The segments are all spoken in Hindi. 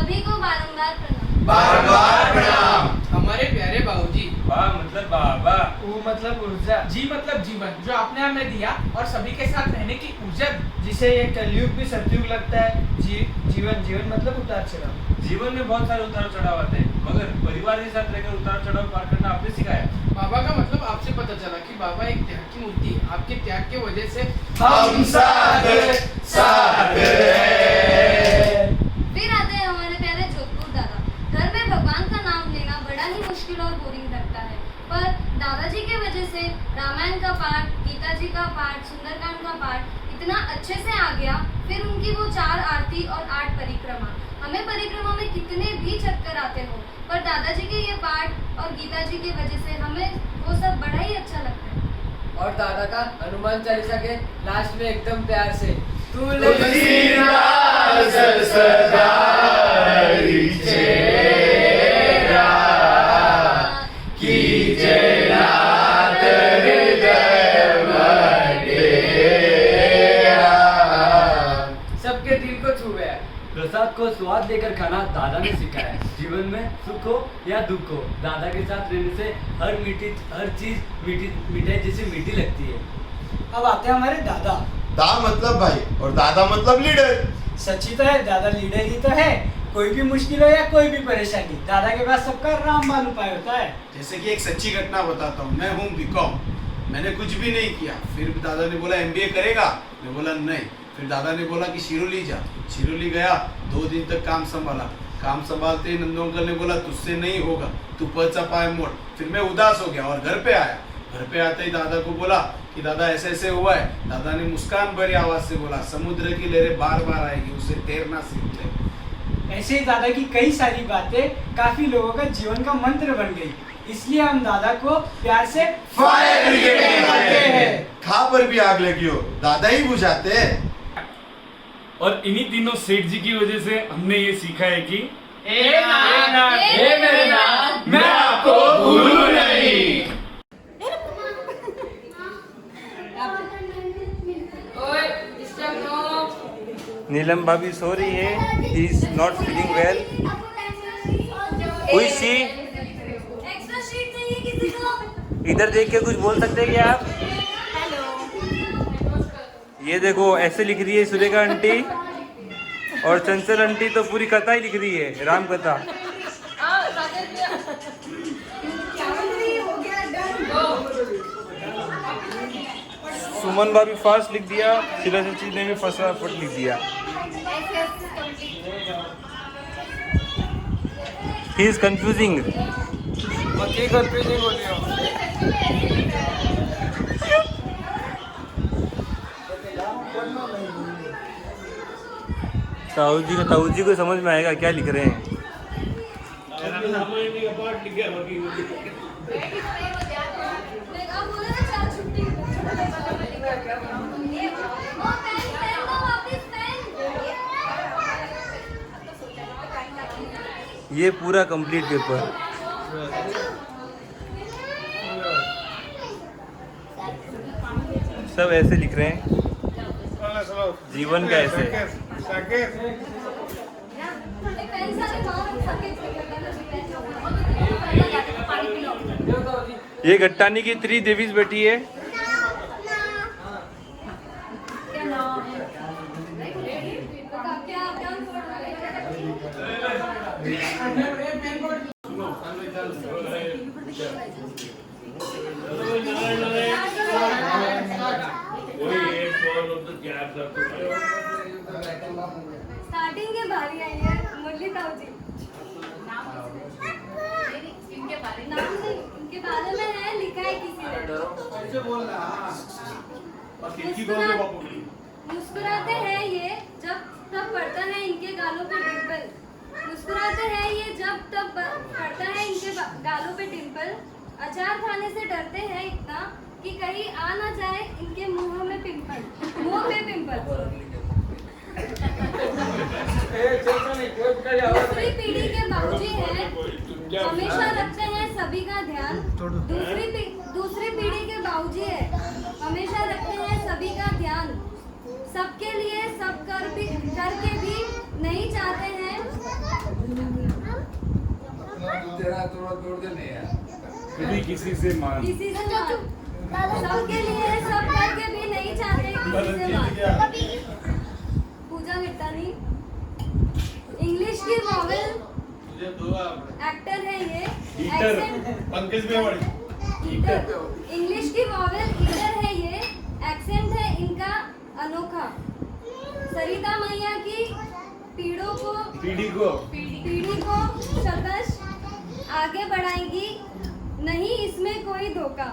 सभी को बारंबार प्रणाम। बारंबार प्रणाम। हमारे प्यारे बाबूजी। बा मतलब बाबा, वो मतलब ऊर्जा, जी मतलब जीवन जो आपने हमें दिया और सभी के साथ रहने की ऊर्जा दी। जिसे ये कलयुग भी सतयुग लगता है। जीवन मतलब उतार चढ़ाव। जीवन में बहुत सारे उतार चढ़ाव आते हैं, मगर परिवार के साथ रहकर उतार चढ़ाव पार करना आपने सिखाया। बाबा का मतलब आपसे पता चला कि बाबा एक त्याग की मूर्ति है। आपके त्याग की वजह से हम साथ साथ रहे। फिर आते हैं हमारे प्यारे जोधपुर दादा। घर में भगवान का नाम लेना बड़ा ही मुश्किल और बोरिंग लगता है, पर दादाजी के वजह से रामायण का पाठ, गीता जी का पाठ, सुंदरकांड का पाठ इतना अच्छे से आ गया। फिर उनकी वो 4 आरती और 8 परिक्रमा। हमें परिक्रमा में कितने भी चक्कर आते हो, पर दादाजी के ये पाठ और गीता जी की वजह से हमें वो सब बड़ा ही अच्छा लगता है। और दादा का हनुमान चालीसा के लास्ट में एकदम प्यार से तुलसीदास सदा चेरा कीजे नाथ हृदय मटेरा। सबके दिल को छू गया। प्रसाद को स्वाद लेकर खाना दादा ने सिखाया है। जीवन में सुख हो या दुख हो, दादा के साथ रहने से हर चीज मिठाई जैसी मीठी लगती है। अब आते हैं हमारे दादा। दा मतलब भाई और दादा मतलब लीडर। सच्ची तो है, दादा लीडर ही तो है। कोई भी मुश्किल हो या कोई भी परेशानी, दादा के पास सबका रामबाण उपाय होता है। जैसे कि एक सच्ची घटना बताता हूँ। मैं हूँ बीकॉम, मैंने कुछ भी नहीं किया। फिर दादा ने बोला MBA करेगा, मैं बोला नहीं। फिर दादा ने बोला कि शिरोली जा। शिरोली गया, 2 दिन तक काम संभाला। काम संभालते ही नंदू अंकल ने बोला तुझसे नहीं होगा, तू पचा पाए मोड़। फिर मैं उदास हो गया और घर पे आया। घर पे आते ही दादा को बोला कि दादा ऐसे ऐसे हुआ है। दादा ने मुस्कान भरी आवाज से बोला समुद्र की लहरें बार बार आएगी, उसे तैरना सीख ले। ऐसे ही दादा की कई सारी बातें काफी लोगों का जीवन का मंत्र बन गई। इसलिए हम दादा को प्यार से फायर ब्रिगेड कहते हैं। खा पर भी आग लगी हो, दादा ही बुझाते हैं। और इन्हीं तीनों सेठ जी की वजह से हमने ये सीखा है कि हे मेरे नाथ, मैं आपको भूलूं नहीं। नीलम भाभी सो रही है। He is not feeling well. हुई सी एक्स्ट्रा शीट चाहिए किसी को? इधर देख के कुछ बोल सकते हैं क्या आप? ये देखो ऐसे लिख रही है सुरेखा आंटी, और चंचल आंटी तो पूरी कथा ही लिख रही है, राम कथा। सुमन भाभी फास्ट लिख दिया, शीला चाची ने भी फटाफट लिख दिया। He is confusing. ताऊ जी को समझ में आएगा क्या लिख रहे हैं। ये पूरा कंप्लीट पेपर। सब ऐसे लिख रहे हैं, जीवन का ऐसे। ये गट्टानी की 3 देवीज बैठी है। स्टार्टिंग के बारी आई है मुरली ताऊ जी। नाम नहीं, इनके बारे में है लिखा है किसी ने। मुस्कुराते हैं ये जब तब पड़ता है इनके गालों पे डिंपल। मुस्कुराते हैं ये जब तब पड़ता है इनके गालों पे डिंपल। अचार खाने से डरते हैं इतना कि कहीं आ ना जाए इनके मुंह में पिंपल। दूसरी पीढ़ी के बाबूजी हैं, हमेशा रखते हैं सभी का ध्यान। दूसरी पीढ़ी के बाबूजी है, हमेशा रखते हैं सभी का ध्यान। सबके लिए सब करके भी नहीं चाहते हैं थोड़ा तोड़ दे नहीं यार। कभी किसी से मान किसी से मान सबके लिए सब करके भी नहीं चाहते किसी से मान पूजा गिट्टानी इंग्लिश की वॉवेल एक्टर है ये एक्सेंट पंकज मेवाड़ी इंग्लिश की वॉवेल ईटर है ये एक्सेंट है इनका अनोखा सरिता मैया की पीढ़ी को शतश आगे बढ़ाएगी नहीं इसमें कोई धोखा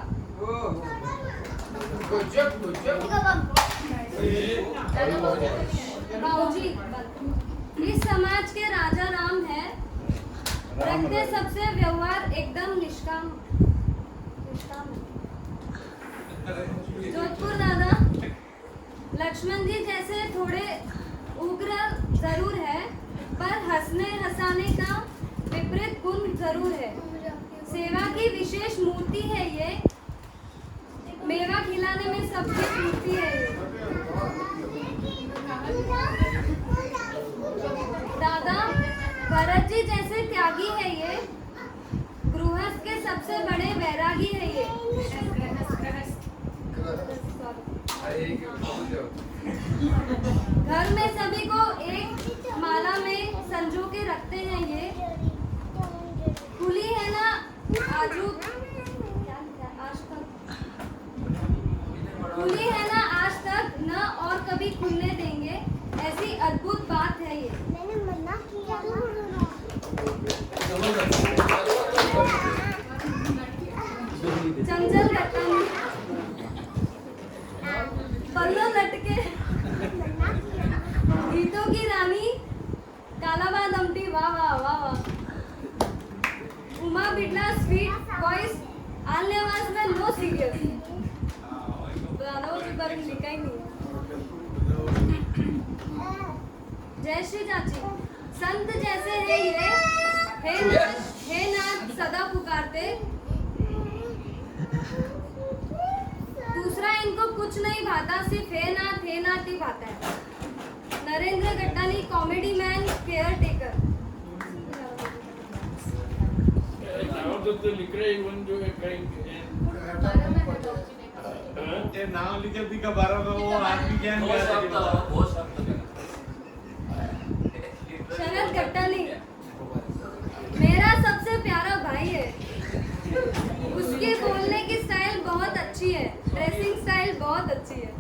बाबूजी इस समाज के राजा राम है रखते सबसे व्यवहार एकदम निष्काम जोधपुर दादा लक्ष्मण जी जैसे थोड़े उग्र जरूर है पर हंसने हंसाने का विपरीत गुण जरूर है सेवा की विशेष मूर्ति है ये मेवा खिलाने में सबकी पूर्ति है ये दादा भरत जी जैसे त्यागी है ये गृहस्थ के सबसे बड़े वैरागी है ये घर में सभी को एक माला में संजो के रखते हैं ये खुली है ना आजू आज तक खुली है ना आज तक न और कभी खुलने देंगे ऐसी अद्भुत बात है ये मैंने मना किया चंचल रतन पल्लो लटके गीतों की रानी कालाबाद अमटी वाह वाह वाह वाह उमा बिटला स्वीट वॉइस आलने आवाज में नो सीरियस जी पर लिखा ही नहीं जय श्री चाची संत जैसे है ये हे नाथ सदा पुकारते दूसरा इनको कुछ नहीं भाता सिर्फ हे नाथ ही भाता है Narendra Gattani comedy man care taker लिख रहे जो नाम लिखे थी का 12 का वो आदमी ज्ञान शरद गट्टानी मेरा सबसे प्यारा भाई है उसकी बोलने की स्टाइल बहुत अच्छी है ड्रेसिंग स्टाइल बहुत अच्छी है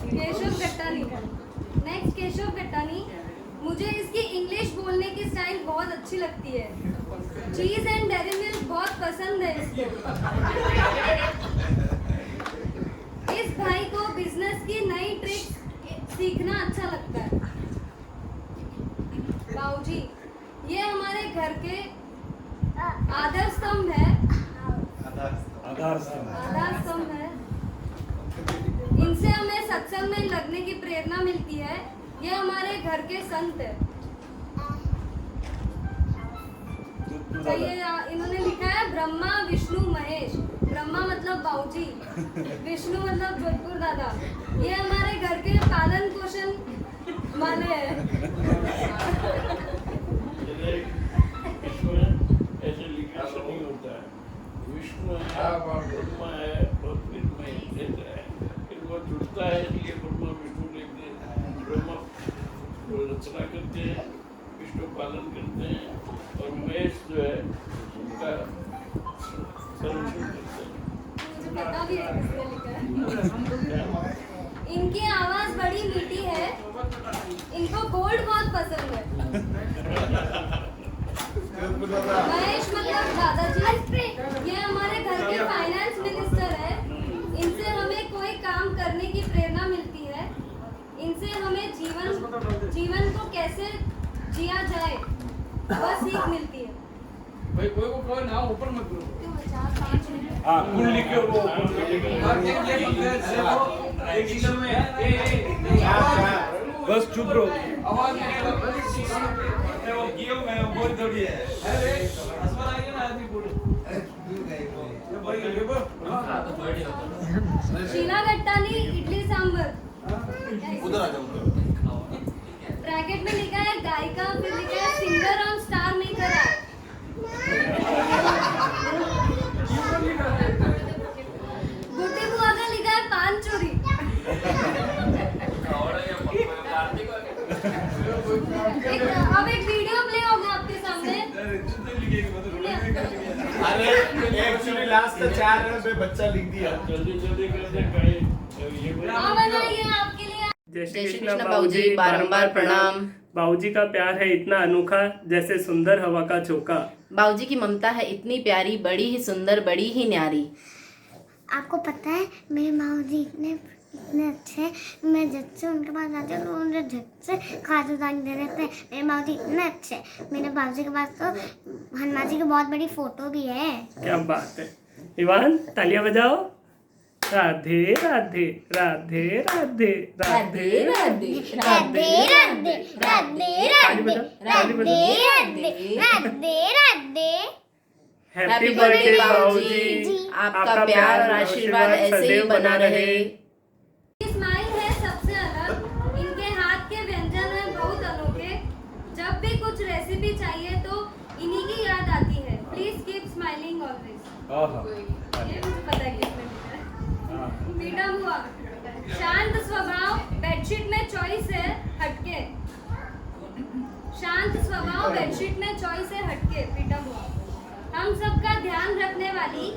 केशव गट्टानी नेक्स्ट केशव गट्टानी मुझे इसकी इंग्लिश बोलने की स्टाइल बहुत अच्छी लगती है चीज एंड डेयरी मिल्क बहुत पसंद है इसको इस भाई को बिजनेस की नई ट्रिक सीखना अच्छा लगता है बाबूजी ये हमारे घर के आधार स्तंभ है आधार स्तंभ है इनसे हमें सत्संग में लगने की प्रेरणा मिलती है ये हमारे घर के संत है तो ये इन्होंने लिखा है ब्रह्मा विष्णु महेश ब्रह्मा मतलब बाबूजी विष्णु मतलब जोधपुर दादा ये हमारे घर के पालन पोषण वाले हैं ऐसे लिखने से नहीं होता है विष्णु है ब्रह्मा है और फिर महेश है फिर वो जुड़ता है इसलिए ब्रह्मा विष्णु लिखते हैं ब्रह्मा रचना करते हैं विष्णु पालन करते हैं और महेश जो है उनका संरक्षण करते हैं पता भी है किसने लिखा है इनकी आवाज बड़ी मीठी है इनको गोल्ड बहुत पसंद है महेश मतलब दादाजी ये हमारे घर के फाइनेंस मिनिस्टर है इनसे हमें कोई काम करने की प्रेरणा मिलती है इनसे हमें जीवन को कैसे जिया जाए वह सीख मिलती है भाई कोई को कहो ना ऊपर मत करो हाँ कुल लिखे वो बस चुप रहो आवाज वो गियो मैं बोल थोड़ी है अरे हसवन आइए ना आदमी बोलो शीला गट्टानी इडली सांबर उधर आ जाओ ब्रैकेट में लिखा है गायिका फिर लिखा है सिंगर और स्टार मेकर है अरे एक्चुअली लास्ट 4 रन पे बच्चा लिख दिया। जल्दी जल्दी करते कहीं ये हाँ बनाइए आपके लिए। जय श्री कृष्ण कृष्ण बाबूजी, बारंबार प्रणाम। बाबूजी का प्यार है इतना अनोखा, जैसे सुंदर हवा का झोंका। बाबूजी की ममता है इतनी प्यारी, बड़ी ही सुंदर, बड़ी ही न्यारी। आपको पता है मेरे माऊजी इतने अच्छे हैं, मैं झट से उनके पास जाती हूँ तो मुझे झट से खातिरदारी दे देते हैं। मेरे माऊजी इतने अच्छे हैं। मेरे बाबूजी के पास तो हनुमान जी की बहुत बड़ी फोटो भी है। क्या बात है। इवान तालियां बजाओ। राधे राधे राधे राधे राधे राधे राधे राधे राधे राधे राधे राधे राधे। हैप्पी बर्थडे बाबूजी, आपका प्यार और आशीर्वाद ऐसे ही बना रहे। स्माइल है सबसे अलग, इनके हाथ के व्यंजन हैं बहुत अनोखे। जब भी कुछ रेसिपी चाहिए तो इन्हीं की याद आती है। Please keep smiling always. पता है किसने पीटा हुआ। शांत स्वभाव, बेडशीट में चॉइस है हटके। शांत स्वभाव, बेडशीट में चॉइस है हटके, पीटा हुआ। हम सबका ध्यान रखने वाली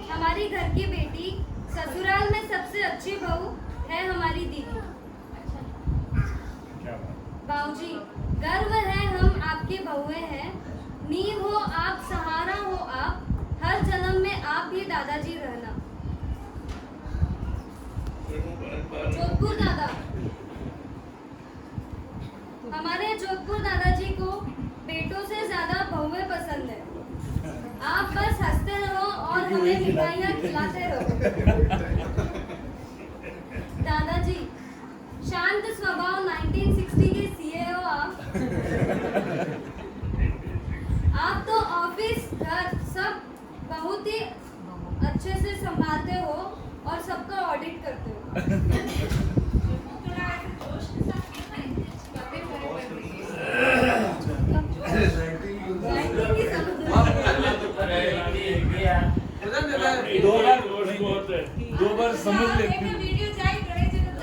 हमारी घर की बेटी, ससुराल में सबसे अच्छी बहू है हमारी दीदी। बाबूजी गर्व है हम आपके बहुए हैं। नींव हो आप, सहारा हो आप, हर जन्म में आप भी दादाजी रहना। जोधपुर दादा, हमारे जोधपुर दादाजी को बेटों से ज्यादा बहुएं पसंद है। आप बस हंसते रहो और हमें मिठाइयाँ खिलाते रहो। दादाजी शांत स्वभाव, 1960 के सीए हो आप तो ऑफिस घर सब बहुत ही अच्छे से संभालते हो और सबका ऑडिट करते हो। दो बार समझ लेती हूँ।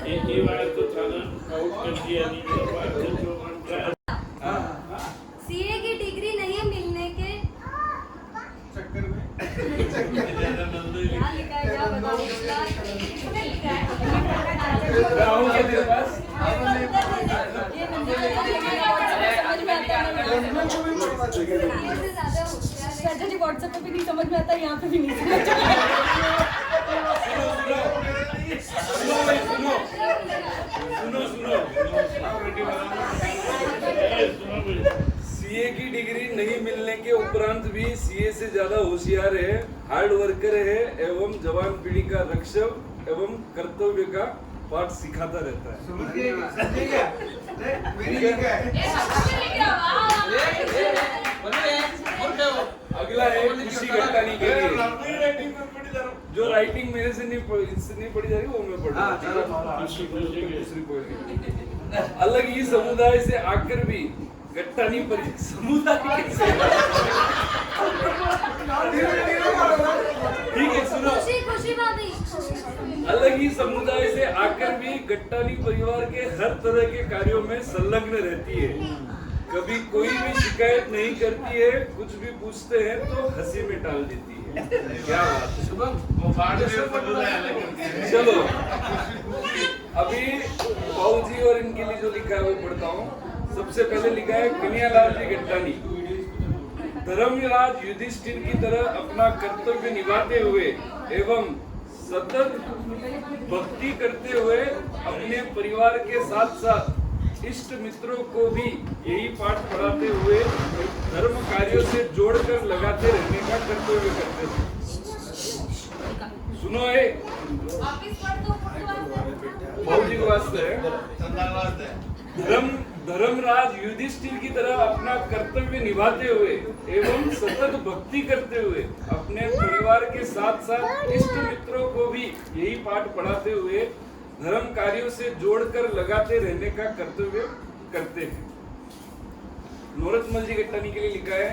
एक ही बार तो थाना आउट कर दिया नहीं तो बात है जो बनता है। सीए की डिग्री नहीं मिलने के चक्कर में क्या लिखा है, क्या बताऊं? गाँव के तेरे पास जी व्हाट्सएप पे भी नहीं समझ में आता, यहाँ पे भी नहीं समझ सीए की डिग्री नहीं मिलने के उपरांत भी सीए से ज्यादा होशियार है, हार्ड वर्कर है एवं जवान पीढ़ी का रक्षक एवं कर्तव्य का पाठ सिखाता रहता है। अगला है खुशी घटाने के लिए। जो राइटिंग मेरे से नहीं पढ़ी जा रही वो मैं पढ़ अलग ही समुदाय से आकर भी घटानी पड़ी समुदाय से ठीक है सुनो। खुशी भाभी अलग ही समुदाय से आकर भी गट्टानी परिवार के हर तरह के कार्यों में संलग्न रहती है। कभी कोई भी शिकायत नहीं करती है, कुछ भी पूछते हैं तो हंसी में टाल देती है। क्या बात है शुभम, चलो अभी बाबूजी और इनके लिए जो लिखा है वो पढ़ता हूँ। सबसे पहले लिखा है कन्हैयालाल जी गट्टानी। धर्मराज युधिष्ठिर की तरह अपना कर्तव्य निभाते हुए एवं सतत भक्ति करते हुए अपने परिवार के साथ साथ इष्ट मित्रों को भी यही पाठ पढ़ाते हुए धर्म कार्यों से जोड़कर लगाते रहने का कर्तव्य करते थे। सुनो है बाबूजी को वास्ते है। धर्मराज युधिष्ठिर की तरह अपना कर्तव्य निभाते हुए एवं सतत भक्ति करते हुए अपने परिवार के साथ साथ इष्ट मित्रों को भी यही पाठ पढ़ाते हुए धर्म कार्यों से जोड़कर लगाते रहने का कर्तव्य करते हैं। नोरतमल जी गट्टानी के लिए लिखा है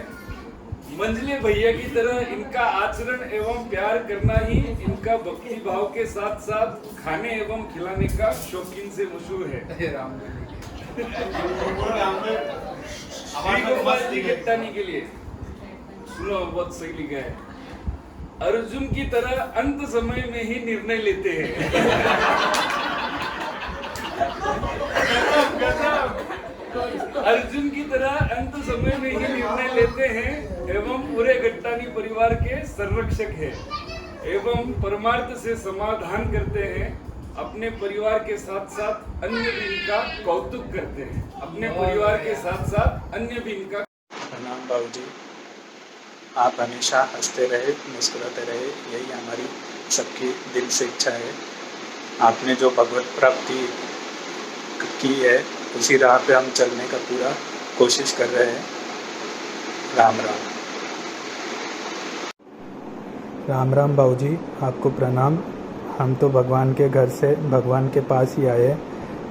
मंझले भैया की तरह इनका आचरण एवं प्यार करना ही इनका भक्ति भाव के साथ साथ खाने एवं खिलाने का शौकीन से मशहूर है। श्री गोपाल जी गट्टानी के लिए सुनो बहुत सही लिखा है। अर्जुन की तरह अंत समय में ही निर्णय लेते हैं। अर्जुन की तरह अंत समय में ही निर्णय लेते हैं एवं पूरे गट्टानी परिवार के संरक्षक हैं एवं परमार्थ से समाधान करते हैं। अपने परिवार के साथ साथ अन्य भी इनका कौतुक करते हैं। अपने परिवार के साथ साथ अन्य भी इनका। प्रणाम बाबूजी, आप हमेशा हंसते रहे, मुस्कुराते रहे, यही हमारी सबकी दिल से इच्छा है। आपने जो भगवत प्राप्ति की है उसी राह पे हम चलने का पूरा कोशिश कर रहे हैं। राम राम। राम राम बाबूजी, आपको प्रणाम। हम तो भगवान के घर से भगवान के पास ही आए।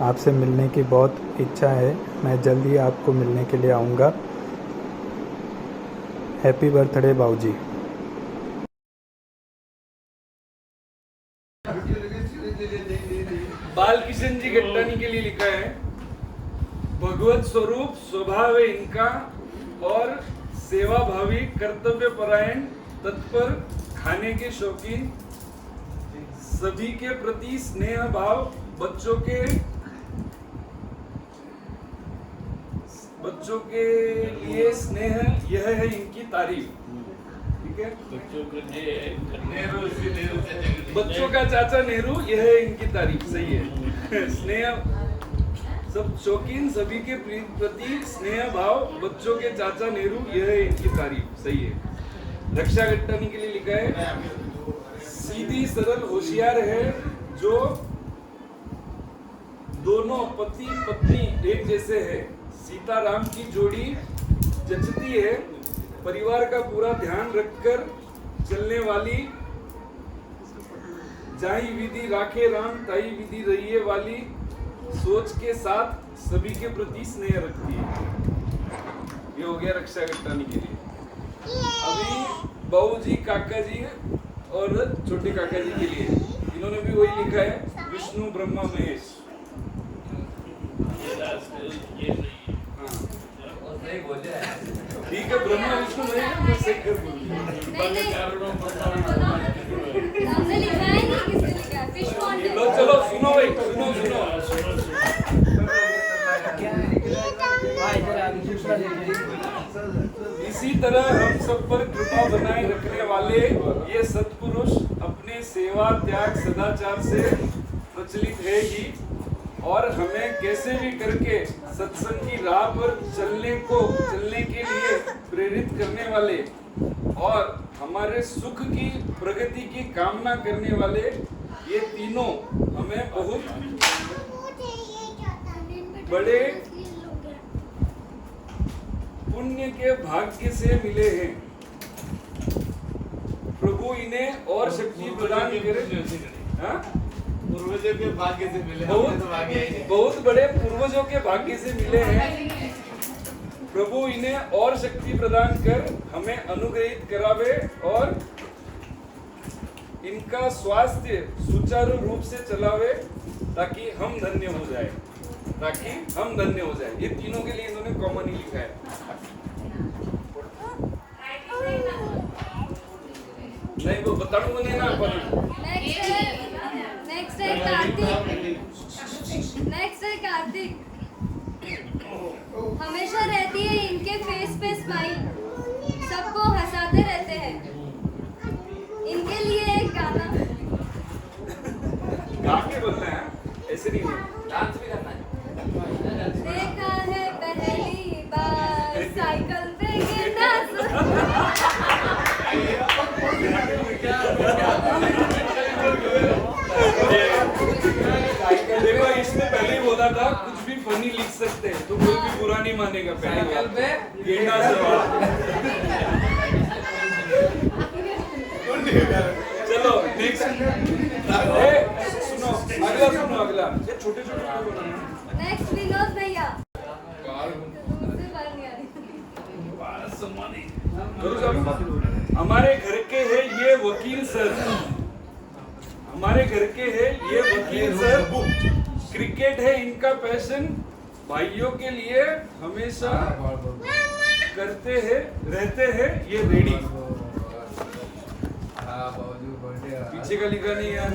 आपसे मिलने की बहुत इच्छा है। मैं जल्दी आपको मिलने के लिए आऊँगा। हैप्पी बर्थडे बाबूजी। बालकिशन जी गट्टानी के लिए लिखा है, भगवत स्वरूप स्वभाव है इनका और सेवा भावी, कर्तव्य परायण, तत्पर, खाने के शौकीन, सभी के प्रति स्नेह भाव, बच्चों के लिए स्नेह, यह है इनकी तारीफ। ठीक है, बच्चों का चाचा नेहरू, यह है इनकी तारीफ। सही है। स्नेह, सब शौकीन, सभी के प्रति स्नेह भाव, बच्चों के चाचा नेहरू, यह है इनकी तारीफ। सही है। रक्षा गट्टानी के लिए लिखा है, सीधी सरल होशियार है, जो दोनों पति पत्नी एक जैसे है। सीता राम की जोड़ी जचती है, परिवार का पूरा ध्यान रखकर चलने वाली, जाई विधि राखे राम, ताई विधि रहिए वाली सोच के साथ सभी के प्रति स्नेह रखती है। ये हो गया रक्षा गट्टानी के लिए। अभी बाबूजी, काका जी और छोटे काका जी के लिए इन्होंने भी वही लिखा है, विष्णु ब्रह्मा महेश। ठीक है, ब्रह्मा विष्णु महेश, मैं सही कर बोली। हमने लिखा है नहीं, किसने लिखा है? फिश पॉन्ड है। लो चलो सुनो भाई, सुनो। इसी तरह हम सब पर कृपा बनाए रखने वाले ये सत्पुरुष अपने सेवा, त्याग, सदाचार से प्रचलित है ही, और हमें कैसे भी करके सत्संग की राह पर चलने के लिए प्रेरित करने वाले और हमारे सुख की, प्रगति की कामना करने वाले, ये तीनों हमें बहुत बड़े पुण्य के भाग्य से मिले हैं। प्रभु इन्हें और शक्ति प्रदान करे। पूर्वजों के भाग्य से मिले, बहुत बड़े पूर्वजों के भाग्य से मिले हैं। प्रभु इन्हें और शक्ति प्रदान कर हमें अनुग्रहित करावे और इनका स्वास्थ्य सुचारू रूप से चलावे, ताकि हम धन्य हो जाए। ये तीनों के लिए इन्होंने कॉमन ही लिखा है। नहीं वो बताऊंगा नहीं ना अपन। नेक्स्ट है कार्तिक। हमेशा रहती है इनके फेस पे स्माइल, सबको हंसाते रहते हैं। इनके लिए एक गाना गा के बोलना है, ऐसे नहीं, डांस भी करना है। देखा है पहली बार साइकिल पे गिरना। देखो इसने पहले ही बोला था कुछ भी फनी लिख सकते हैं, तो कोई भी बुरा नहीं मानेगा। पहले पे गिरना सवाल। चलो नेक्स्ट, सुनो अगला। ये छोटे नेक्स्ट विनोद भैया। हमारे घर के है ये वकील सर, क्रिकेट है इनका पैशन, भाइयों के लिए हमेशा रहते हैं ये रेडी। पीछे का लिखा नहीं यार,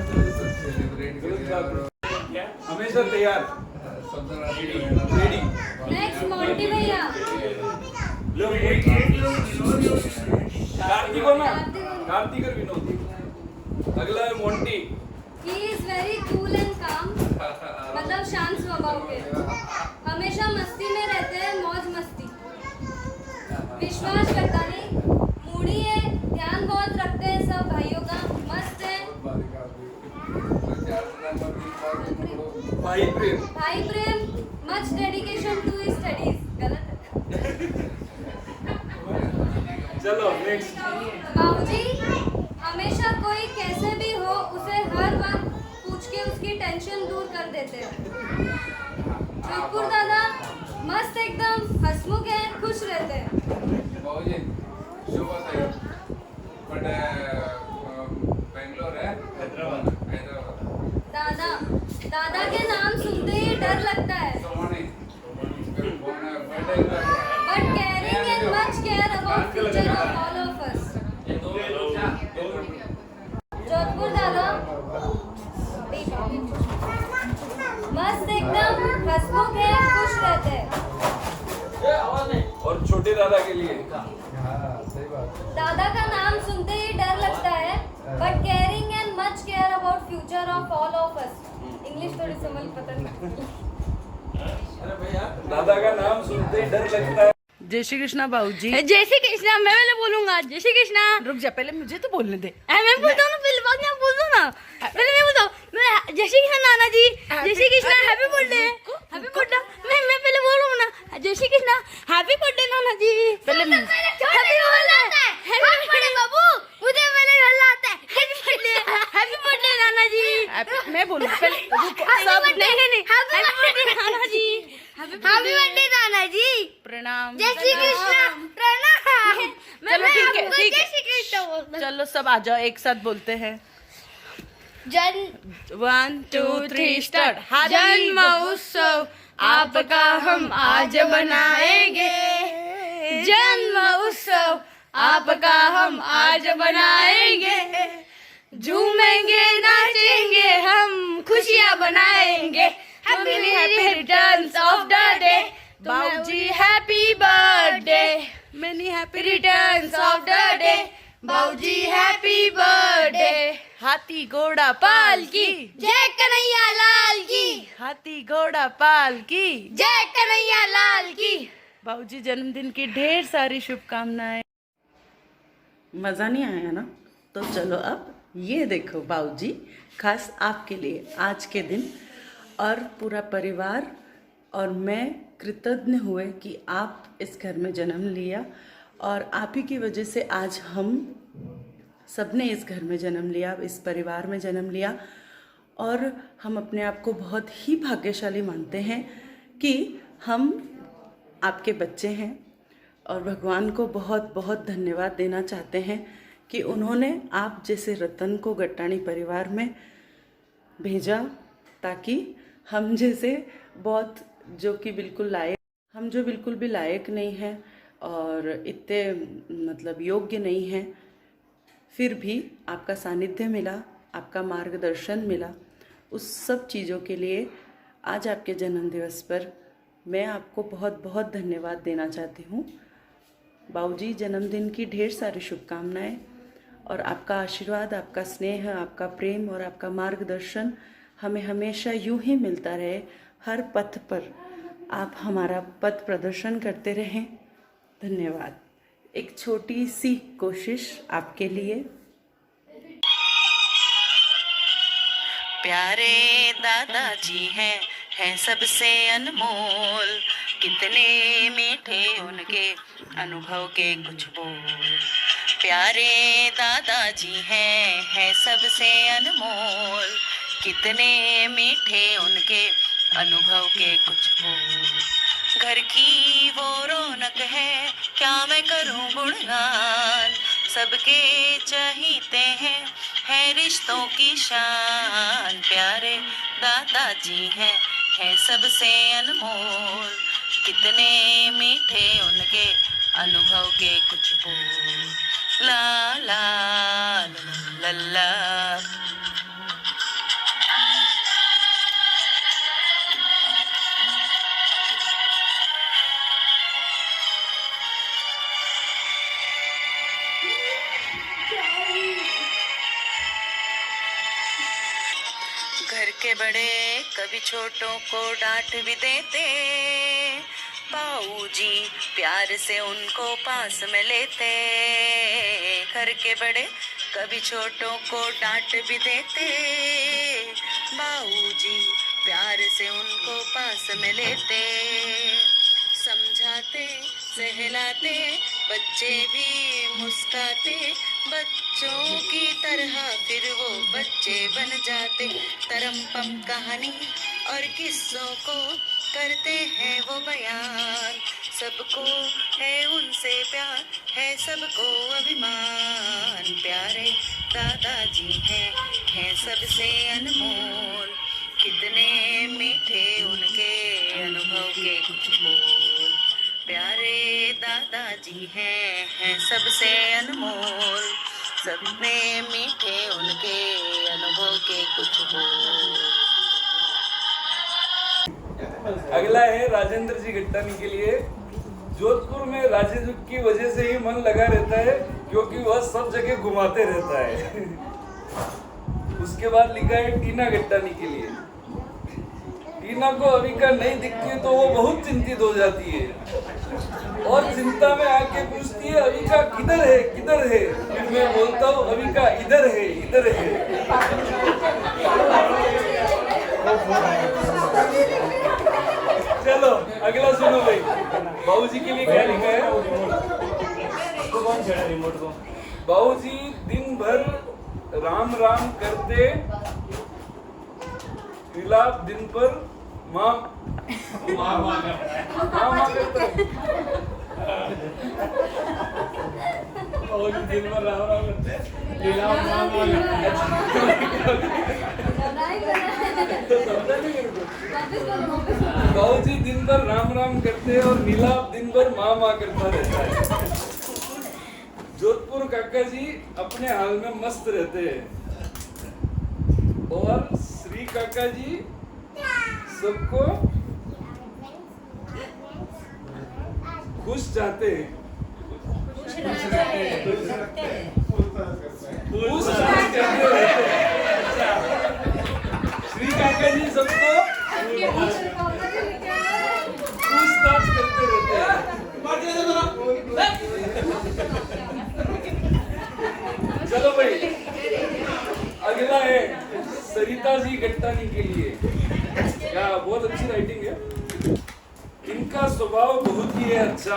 गलत बात है। हमेशा तैयार, रेडी। नेक्स्ट मोंटी भैया। लो कार्तिक हो ना, कार्तिक और विनोद। अगला है Monty. He is very cool and calm, मतलब शांत स्वभाव के, हमेशा मस्ती में रहते हैं, मौज मस्ती। विश्वास करता नहीं, मूडी है, ध्यान बहुत रखते हैं सब भाइयों का, मस्त है। भाई Prem, much dedication to his studies. गलत है। चलो नेक्स्ट। बाबूजी, हमेशा कोई कैसे भी हो उसे हर वक्त पूछ के उसकी टेंशन दूर कर देते हैं। जोधपुर दादा मस्त एकदम हंसमुख है, खुश रहते हैं। बेंगलोर है, हैदराबाद। दादा, दादा के नाम सुनते ही डर लगता है, but caring and much care about future of all of us. Jodhpur दादा मस्त एकदम हंसमुख है, खुश रहते हैं। और छोटे दादा के लिए दादा का नाम सुनते ही डर लगता है, but caring and much care about future of all of us. English थोड़ी समझ पता नहीं। दादा का नाम सुनते ही डर लगता है। जय श्री कृष्णा बाबूजी। जय श्री कृष्णा। मैं पहले बोलूंगा जय श्री कृष्णा। रुक जा, पहले मुझे तो बोलने दे। मैं बोलता हूँ ना, पहले बाद में आप बोल दो ना। पहले मैं बोलता हूँ, मैं जय श्री कृष्णा नाना जी, जय Shri Krishna, happy birthday, happy birthday. मैं पहले बोलूँ ना, जय श्री कृष्णा, हैप्पी बर्थडे नाना जी। पहले बाबू, मुझे पहले बोलना आता है, हैप्पी बर्थडे नाना जी। मैं बोलूँ पहले, सब नहीं, हैप्पी बर्थडे नाना जी, हैप्पी बर्थडे नाना जी, प्रणाम, जय श्री कृष्णा, प्रणाम। चलो ठीक है, ठीक है, चलो सब आ जाओ, एक साथ बोलते हैं। 1 2 3 स्टार्ट। जन्म उत्सव आपका हम आज मनाएंगे, जन्म उत्सव आपका हम आज मनाएंगे, झूमेंगे नाचेंगे हम, खुशियाँ बनाएंगे। Happy returns of the day बाबूजी, happy birthday, many happy returns of the day बाबूजी, हैप्पी बर्थडे। हाथी घोड़ा पाल की, जय कन्हैया लाल की, हाथी घोड़ा पाल की, जय कन्हैया लाल की। बाबूजी जन्मदिन की ढेर सारी शुभकामनाएं। मज़ा नहीं आया ना? तो चलो अब ये देखो बाबूजी, खास आपके लिए आज के दिन, और पूरा परिवार और मैं कृतज्ञ हुए कि आप इस घर में जन्म लिया, और आप ही की वजह से आज हम सबने इस घर में जन्म लिया, इस परिवार में जन्म लिया, और हम अपने आप को बहुत ही भाग्यशाली मानते हैं कि हम आपके बच्चे हैं, और भगवान को बहुत बहुत धन्यवाद देना चाहते हैं कि उन्होंने आप जैसे रतन को गट्टाणी परिवार में भेजा, ताकि हम जैसे बहुत जो कि बिल्कुल लायक, हम जो बिल्कुल भी लायक नहीं हैं और इतने मतलब योग्य नहीं हैं, फिर भी आपका सानिध्य मिला, आपका मार्गदर्शन मिला, उस सब चीज़ों के लिए आज आपके जन्म दिवस पर मैं आपको बहुत बहुत धन्यवाद देना चाहती हूँ। बाबूजी जन्मदिन की ढेर सारी शुभकामनाएं, और आपका आशीर्वाद, आपका स्नेह, आपका प्रेम और आपका मार्गदर्शन हमें हमेशा यूं ही मिलता रहे। हर पथ पर आप हमारा पथ प्रदर्शन करते रहें। धन्यवाद। एक छोटी सी कोशिश आपके लिए। प्यारे दादाजी हैं सबसे अनमोल, कितने मीठे उनके अनुभव के कुछ बोल। प्यारे दादाजी हैं सबसे अनमोल, कितने मीठे उनके अनुभव के कुछ बोल। घर की वो रौनक है, क्या मैं करूं गुणगान, सबके चाहते हैं रिश्तों की शान। प्यारे दादाजी हैं सबसे अनमोल, कितने मीठे उनके अनुभव के कुछ बोल। ला ला ला ला। घर के बड़े कभी छोटों को डांट भी देते, बाऊजी प्यार से उनको पास में लेते। घर के बड़े कभी छोटों को डांट भी देते, बाऊजी प्यार से उनको पास में लेते। समझाते सहलाते बच्चे भी मुस्काते, बच्चों की तरह फिर वो बच्चे बन जाते। तरमपम कहानी और किस्सों को करते हैं वो बयान, सबको है उनसे प्यार, है सबको अभिमान। प्यारे दादाजी हैं सबसे अनमोल, कितने मीठे उनके अनुभव के कुछ बोल। प्यारे दादाजी हैं सबसे अनमोल, सबने मीठे उनके अनुभव के कुछ बोल। अगला है राजेंद्र जी गट्टानी के लिए। जोधपुर में राजेंद्र की वजह से ही मन लगा रहता है, क्योंकि वह सब जगह घुमाते रहता है। उसके बाद लिखा है टीना गट्टानी के लिए। टीना को अविका नहीं दिखती है तो वो बहुत चिंतित हो जाती है और चिंता में आके पूछती है अविका किधर है किधर है। फिर मैं बोलता हूँ अविका इधर है इधर है। चलो अगला सुनो भाई, बाबूजी के लिए क्या लिखा है। बाबूजी दिन भर राम राम करते, विलाप दिन पर माँ करते। दिन भर राम राम करते, विलाप बाबूजी दिन भर राम राम करते हैं और नीलाप दिन भर माँ करता रहता है। जोधपुर काका जी अपने हाल में मस्त रहते हैं और श्री काका जी सबको खुश चाहते हैं। श्री काका जी सबको पूछताछ करते रहते हैं। चलो भाई अगला है सरिता जी गट्टानी के लिए। क्या बहुत अच्छी राइटिंग है। इनका स्वभाव बहुत ही है अच्छा,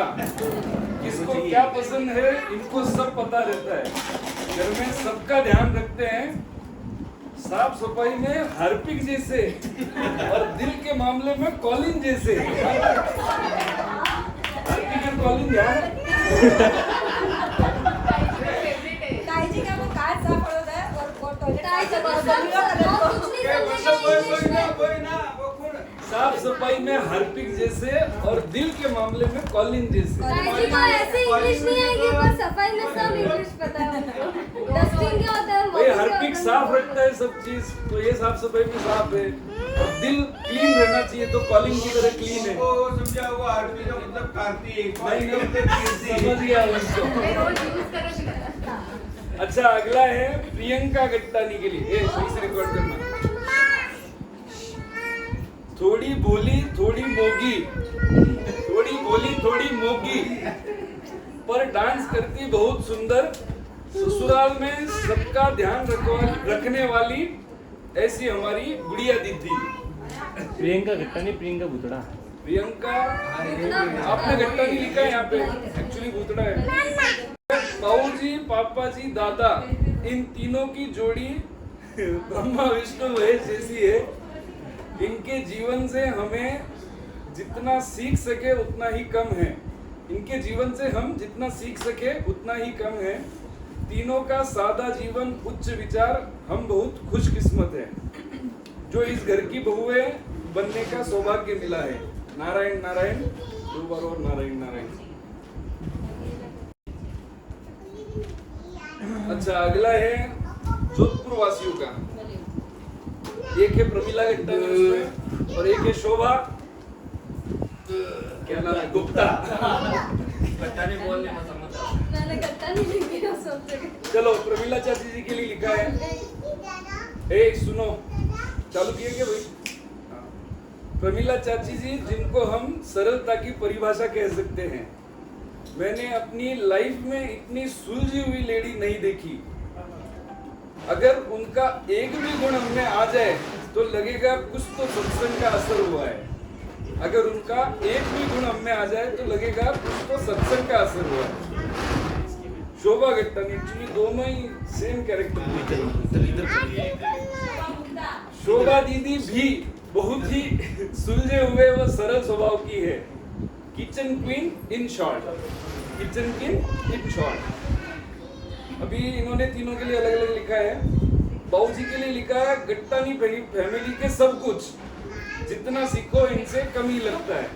किसको क्या पसंद है इनको सब पता रहता है। घर में सबका ध्यान रखते हैं, साफ सफाई में हार्पिक जैसे और दिल के मामले में कॉलिन जैसे। हार्पिक और कॉलिन क्या है? साफ सफाई में हार्पिक जैसे और दिल के मामले में कॉलिन जैसे। ऐसे इंग्लिश नहीं आएगी पर सफाई में सब इंग्लिश पता है। डस्टिंग क्या होता है? भाई हार्पिक साफ रखता है सब चीज, तो ये साफ सफाई में साफ है। और दिल क्लीन रहना चाहिए, तो कॉलिन की तरह क्लीन है। समझा हुआ हार्पिक का मतलब कार्तिक। समझ गया उसको। अच्छा अगला है प्रियंका गट्टानी के लिए। सही से रिकॉर्ड करना। थोड़ी बोली थोड़ी मोगी, थोड़ी बोली थोड़ी मोगी, पर डांस करती बहुत सुंदर। ससुराल में सबका ध्यान रखने वाली ऐसी हमारी गुड़िया दीदी। प्रियंका गट्टानी, प्रियंका भूतड़ा। प्रियंका आपने गट्टानी लिखा है यहाँ पे, एक्चुअली भूतड़ा है। बाबूजी पापा जी दादा इन तीनों की जोड़ी ब्रह्मा विष्णु महेश जैसी है। इनके जीवन से हमें जितना सीख सके उतना ही कम है। इनके जीवन से हम जितना सीख सके उतना ही कम है। तीनों का सादा जीवन, उच्च विचार, हम बहुत खुशकिस्मत हैं जो इस घर की बहुएं बनने का सौभाग्य मिला है। नारायण नारायण, 2 बार और नारायण नारायण। अच्छा, अगला है जोधपुर वासियों का। एक है प्रमिला गट्टानी उसमें और एक है शोभा, क्या नाम है, गुप्ता। गट्टानी बोलने में समझ मैंने गट्टा नहीं लिखी है सब जगह। चलो, प्रमिला चाची जी के लिए लिखा है। ए सुनो, चालू किए क्या भाई? हाँ। प्रमिला चाची जी, जिनको हम सरलता की परिभाषा कह सकते हैं। मैंने अपनी लाइफ में इतनी सुलझी हुई लेडी नहीं देखी। अगर उनका एक भी गुण हमें आ जाए तो लगेगा कुछ तो सत्संग का असर हुआ है। अगर उनका एक भी गुण हमें आ जाए तो लगेगा कुछ तो सत्संग का असर हुआ है। शोभा गट्टानी, एक्चुअली दोनों ही सेम कैरेक्टर। शोभा दीदी भी बहुत ही सुलझे हुए व सरल स्वभाव की है। Kitchen queen in short, kitchen queen in short. अभी इन्होंने तीनों के लिए अलग अलग लिखा है। बाबूजी के लिए लिखा है गट्टानी फैमिली के सब कुछ, जितना सीखो इनसे कम ही लगता है।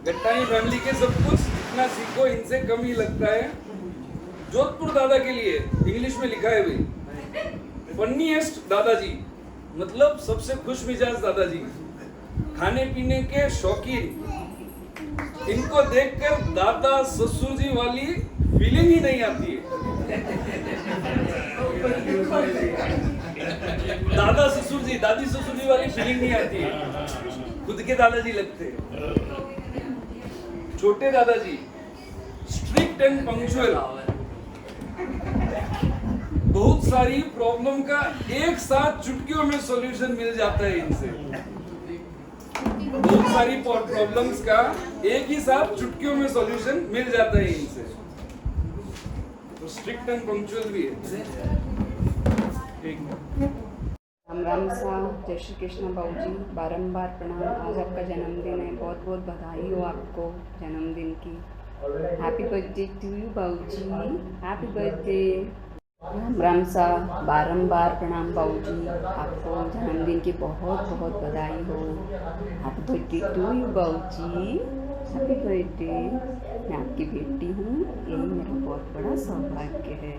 गट्टानी फैमिली के सब कुछ, जितना सीखो इनसे कम ही लगता है। जोधपुर दादा के लिए इंग्लिश में लिखा है भाई, फनीएस्ट दादाजी, मतलब सबसे खुश मिजाज दादाजी, खाने पीने के शौकीन। इनको देखकर दादा ससुर जी वाली फीलिंग ही नहीं आती है। दादा ससुर जी, दादी ससुर जी वाली फीलिंग नहीं आती है, खुद के दादाजी लगते हैं। छोटे दादाजी स्ट्रिक्ट एंड पंक्चुअल, बहुत सारी प्रॉब्लम का एक साथ चुटकियों में सॉल्यूशन मिल जाता है इनसे। बहुत सारी प्रॉब्लम्स का एक ही साथ चुटकियों में सॉल्यूशन मिल जाता है इनसे। तो स्ट्रिक्ट एंड पंक्चुअल भी है। राम राम सा, जय श्री कृष्ण बाबूजी, बारंबार प्रणाम। आज आपका जन्मदिन है, बहुत बहुत बधाई हो आपको जन्मदिन की। हैप्पी बर्थडे टू यू बाबूजी, हैप्पी बर्थडे। राम राम सा, बारंबार प्रणाम बाबूजी, आपको जन्मदिन की बहुत बहुत बधाई हो। हैप्पी बर्थडे टू यू बाबूजी, हैप्पी बर्थडे। मैं आपकी बेटी हूँ, यही मेरा बहुत बड़ा सौभाग्य है।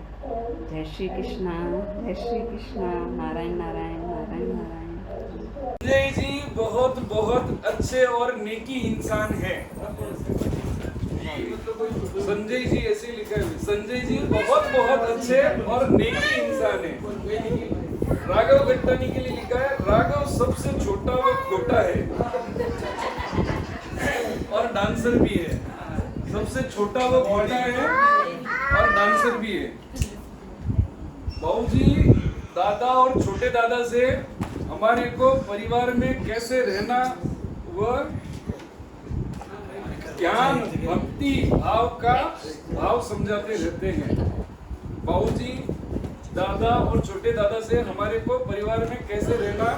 जय श्री कृष्णा, जय श्री कृष्णा, नारायण नारायण, नारायण नारायण। संजय जी बहुत बहुत अच्छे और नेकी इंसान है। संजय जी ऐसे लिखा है, संजय जी बहुत बहुत अच्छे और नेकी इंसान है। राघव गट्टानी के लिए लिखा है, राघव सबसे छोटा व खोटा है और डांसर भी है। सबसे छोटा व खोटा है और डांसर भी है। बाबूजी दादा और छोटे दादा से हमारे को परिवार में कैसे रहना व ज्ञान भक्ति भाव का भाव समझाते रहते हैं। बाबूजी दादा और छोटे दादा से हमारे को परिवार में कैसे रहना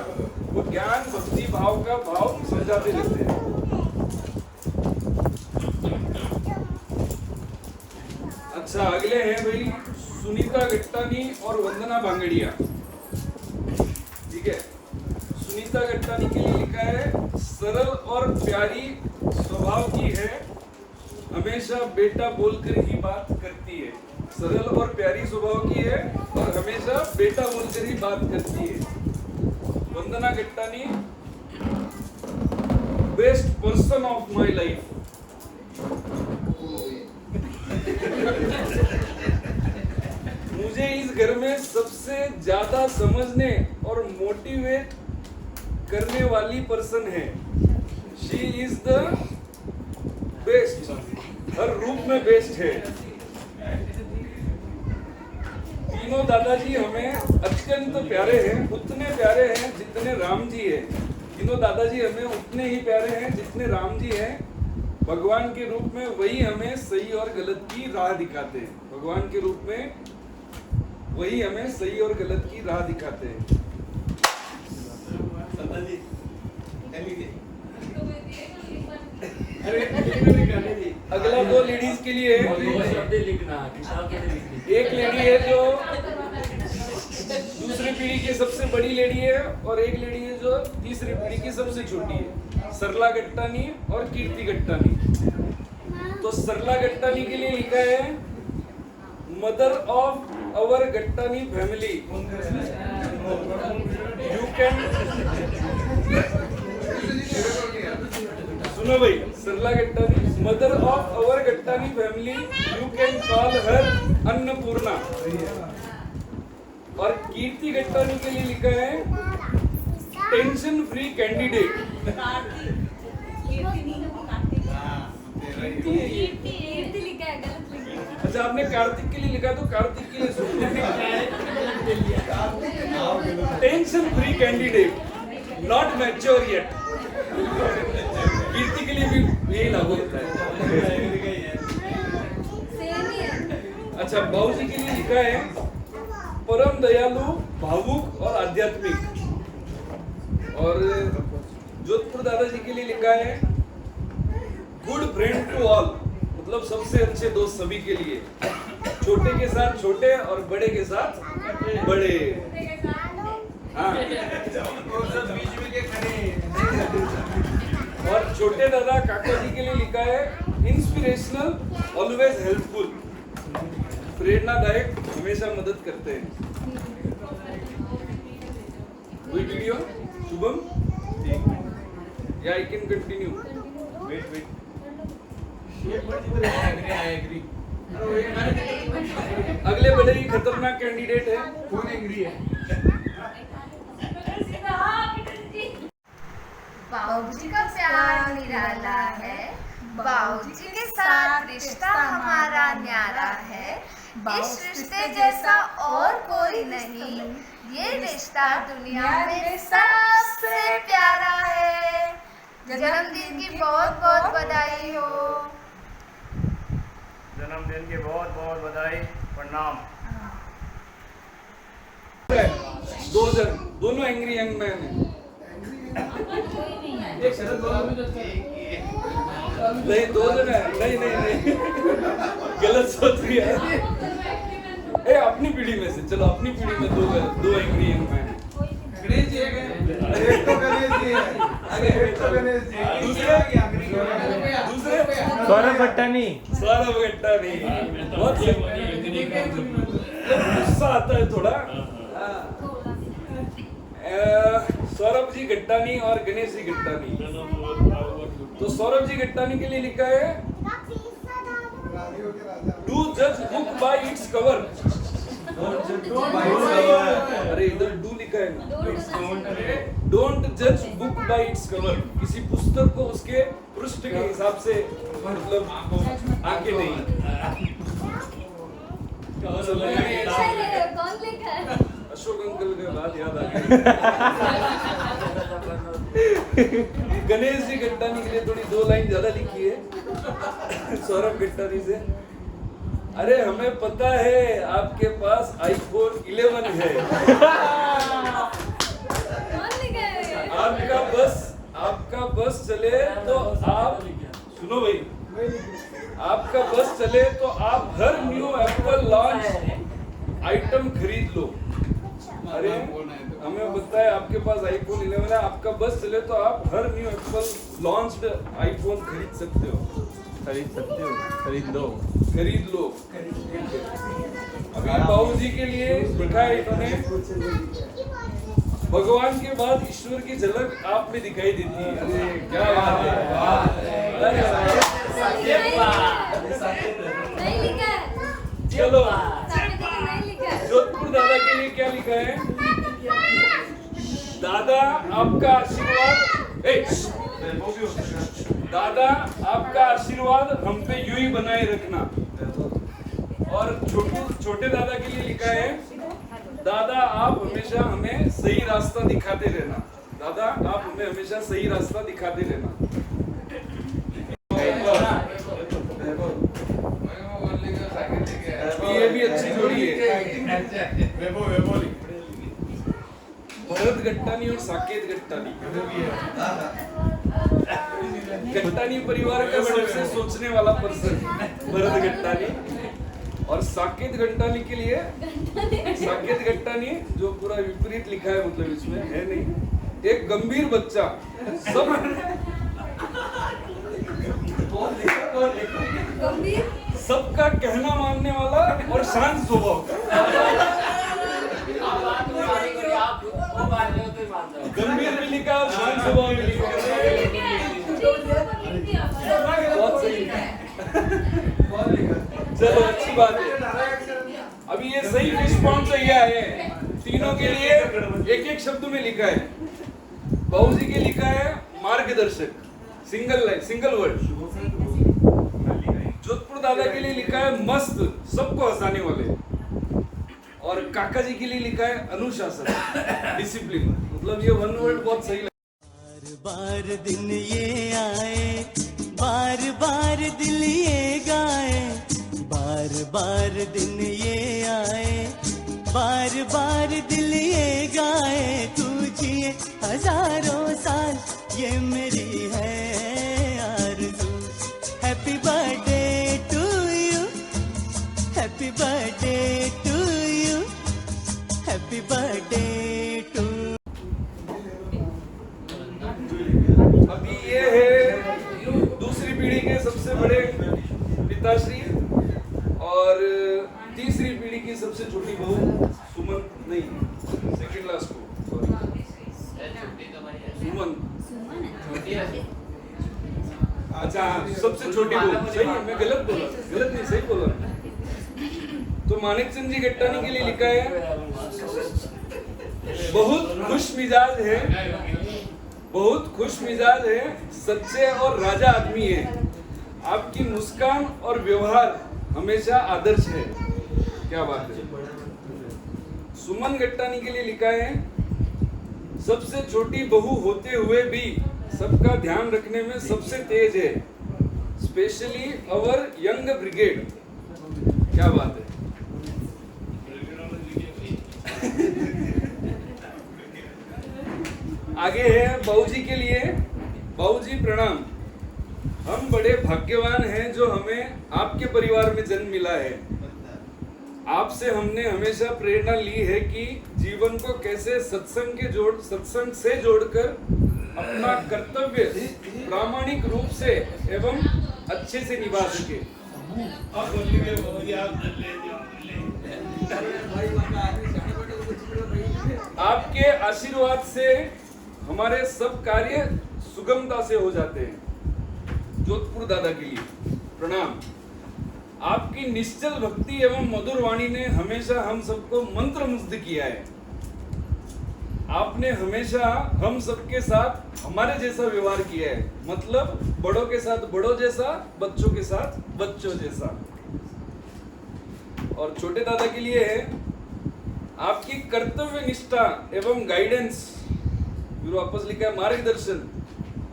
वो ज्ञान भक्ति भाव का भाव समझाते रहते हैं। अच्छा, अगले हैं भाई सुनीता गट्टानी और वंदना बांगड़िया। ठीक है, सुनीता गट्टानी के लिए लिखा है, सरल और प्यारी स्वभाव की है, हमेशा बेटा बोलकर ही बात करती है। सरल और प्यारी स्वभाव की है और हमेशा बेटा बोलकर ही बात करती है। Vandana Gattani, best person of my life. मुझे इस घर में सबसे ज्यादा समझने और मोटिवेट करने वाली पर्सन है। शी इज द बेस्ट, हर रूप में बेस्ट है। तीनों दादाजी हमें अत्यंत प्यारे हैं, उतने प्यारे हैं जितने राम जी है। तीनों दादाजी हमें उतने ही प्यारे हैं जितने राम जी हैं। भगवान के रूप में वही हमें सही और गलत की राह दिखाते हैं। भगवान के रूप में वही हमें सही और गलत की राह दिखाते हैं। अगला दो लेडीज के लिए है। एक लेडी है जो दूसरी पीढ़ी की सबसे बड़ी लेडी है और एक लेडी है जो तीसरी पीढ़ी की सबसे छोटी है, सरला गट्टानी और कीर्ति गट्टानी। तो सरला गट्टानी के लिए लिखा है, mother of our Gattani family, you can, सुनो भाई, Sarla Gattani, mother of our Gattani family, you can call her Annapurna. और कीर्ति गट्टानी के लिए लिखा है टेंशन फ्री कैंडिडेट। कीर्ति लिखा है, गलत लिखा है। अच्छा, आपने कार्तिक के लिए लिखा तो कार्तिक के लिए सुन tension free candidate, not mature yet. Kirti के लिए भी यही लागू होता है। सेम ही है। अच्छा, बाबूजी के लिए लिखा है परम दयालु, भावुक और आध्यात्मिक। और जोधपुर दादाजी के लिए लिखा है गुड फ्रेंड टू ऑल, मतलब सबसे अच्छे दोस्त सभी के लिए, छोटे के साथ छोटे और बड़े के साथ बड़े। हाँ, और छोटे दादा काका जी के लिए लिखा है इंस्पिरेशनल, ऑलवेज हेल्पफुल, प्रेरणादायक, हमेशा मदद करते हैं। कोई वीडियो शुभम या आई कैन कंटिन्यू? वेट अगले बड़े ही खतरनाक कैंडिडेट है। कौन एंग्री है? बाबूजी का प्यार निराला है, बाबूजी के साथ रिश्ता हमारा न्यारा है, इस रिश्ते जैसा और कोई नहीं, ये रिश्ता दुनिया में सबसे प्यारा है। जन्मदिन की बहुत बहुत बधाई हो। जन्मदिन की बहुत बहुत बधाई, प्रणाम। दो जन, दोनों एंग्री यंग मैन हैं। एक शरद बाबू भी तो नहीं, दो जन है। नहीं गलत सोच रही है। ए, अपनी पीढ़ी में से, चलो अपनी पीढ़ी में दो angry young man. Ganesh ji एक तो गणेश जी है, एक तो गणेश जी, दूसरे सौरभ गट्टानी। बहुत गुस्सा आता है थोड़ा। सौरभ जी गट्टानी और गणेश जी गट्टानी। तो सौरभ जी गट्टानी के लिए लिखा है डू जज बुक बाय इट्स कवर। अरे इधर डू लिखा है ना, डोंट जज बुक बाय इट्स कवर। किसी पुस्तक को उसके पृष्ठ के हिसाब से मतलब आके नहीं। कौन लिखा है? अशोक अंकल की बात याद आ गई। गणेश जी गट्टानी के लिए थोड़ी 2 लाइन ज्यादा लिखी है सौरभ गट्टानी से। अरे हमें पता है आपके पास आईफोन 11 है। आपका बस चले तो आप, सुनो भाई, आपका बस चले तो आप हर न्यू एप्पल लॉन्च आइटम खरीद लो। अरे हमें पता है आपके पास आईफोन 11 है, आपका बस चले तो आप हर न्यू एप्पल लॉन्च्ड आईफोन खरीद सकते हो। खरीद लो। अभी बाबूजी के लिए लिखा है इन्होंने, भगवान के बाद ईश्वर की झलक आप में दिखाई देती है। अरे क्या बात है। नहीं लिखा है। चलो, नहीं लिखा है। जोधपुर दादा के लिए क्या लिखा है? दादा आपका आशीर्वाद, दादा आपका आशीर्वाद हम पे यूं ही बनाए रखना। और छोटे दादा के लिए लिखा है दादा आप हमेशा हमें सही रास्ता दिखाते रहना। दादा आप हमें हमेशा सही रास्ता दिखाते रहना। ये भी अच्छी जोड़ी है। भरत गट्टानी और साकेत गट्टानी। गट्टानी परिवार का सबसे सोचने वाला पर्सन भरत गट्टानी। और साकेत गट्टानी के लिए, साकेत गट्टानी जो पूरा विपरीत लिखा है, मतलब इसमें है नहीं, एक गंभीर बच्चा। सब सबका कहना मानने वाला और शांत स्वभाव का। गंभीर भी लिखा और शांत स्वभाव भी लिखा। बहुत सही। चलो अच्छी बात है। अभी ये सही रिस्पॉन्स ये आए हैं तीनों के लिए। एक एक शब्द में लिखा है। बाबूजी के लिखा है मार्गदर्शक, सिंगल वर्ड। जोधपुर दादा के लिए लिखा है मस्त, सबको हंसाने वाले। और काका जी के लिए लिखा है अनुशासन, डिसिप्लिन। मतलब ये वन वर्ड बहुत सही लगा। बार दिन ये आए, बार बार दिल ये गाए, बार बार दिन ये आए, बार बार दिल ये गाए, तू जिए हजारों साल ये मेरी है आरज़ू। Happy birthday to you, happy birthday to you, happy birthday to. अभी ये है दूसरी पीढ़ी के सबसे बड़े पिताश्री और तीसरी पीढ़ी की सबसे छोटी बहू सुमन, नहीं सेकंड लास्ट को सुमन। अच्छा सबसे छोटी बहू, सही है, मैं गलत बोला, गलत नहीं सही बोला। तो मानिक चंद जी गट्टानी के लिए लिखा है बहुत खुश मिजाज है, बहुत खुश मिजाज है, सच्चे और राजा आदमी है, आपकी मुस्कान और व्यवहार हमेशा आदर्श है। क्या बात है। सुमन गट्टानी के लिए लिखा है सबसे छोटी बहू होते हुए भी सबका ध्यान रखने में सबसे तेज है, स्पेशली अवर यंग ब्रिगेड। क्या बात है। आगे है बाबूजी के लिए। बाबूजी प्रणाम, हम बड़े भाग्यवान हैं जो हमें आपके परिवार में जन्म मिला है। आपसे हमने हमेशा प्रेरणा ली है कि जीवन को कैसे सत्संग से जोड़कर अपना कर्तव्य प्रामाणिक रूप से एवं अच्छे से निभा सके। आपके आशीर्वाद से हमारे सब कार्य सुगमता से हो जाते हैं। जोधपुर दादा के लिए प्रणाम। आपकी निश्चल भक्ति एवं मधुर वाणी ने हमेशा हम सबको मंत्रमुग्ध किया है। आपने हमेशा हम सबके साथ हमारे जैसा व्यवहार किया है, मतलब बड़ों के साथ बड़ों जैसा, बच्चों के साथ बच्चों जैसा। और छोटे दादा के लिए है आपकी कर्तव्य निष्ठा एवं गाइडेंस, वापस लिखा है मार्गदर्शन,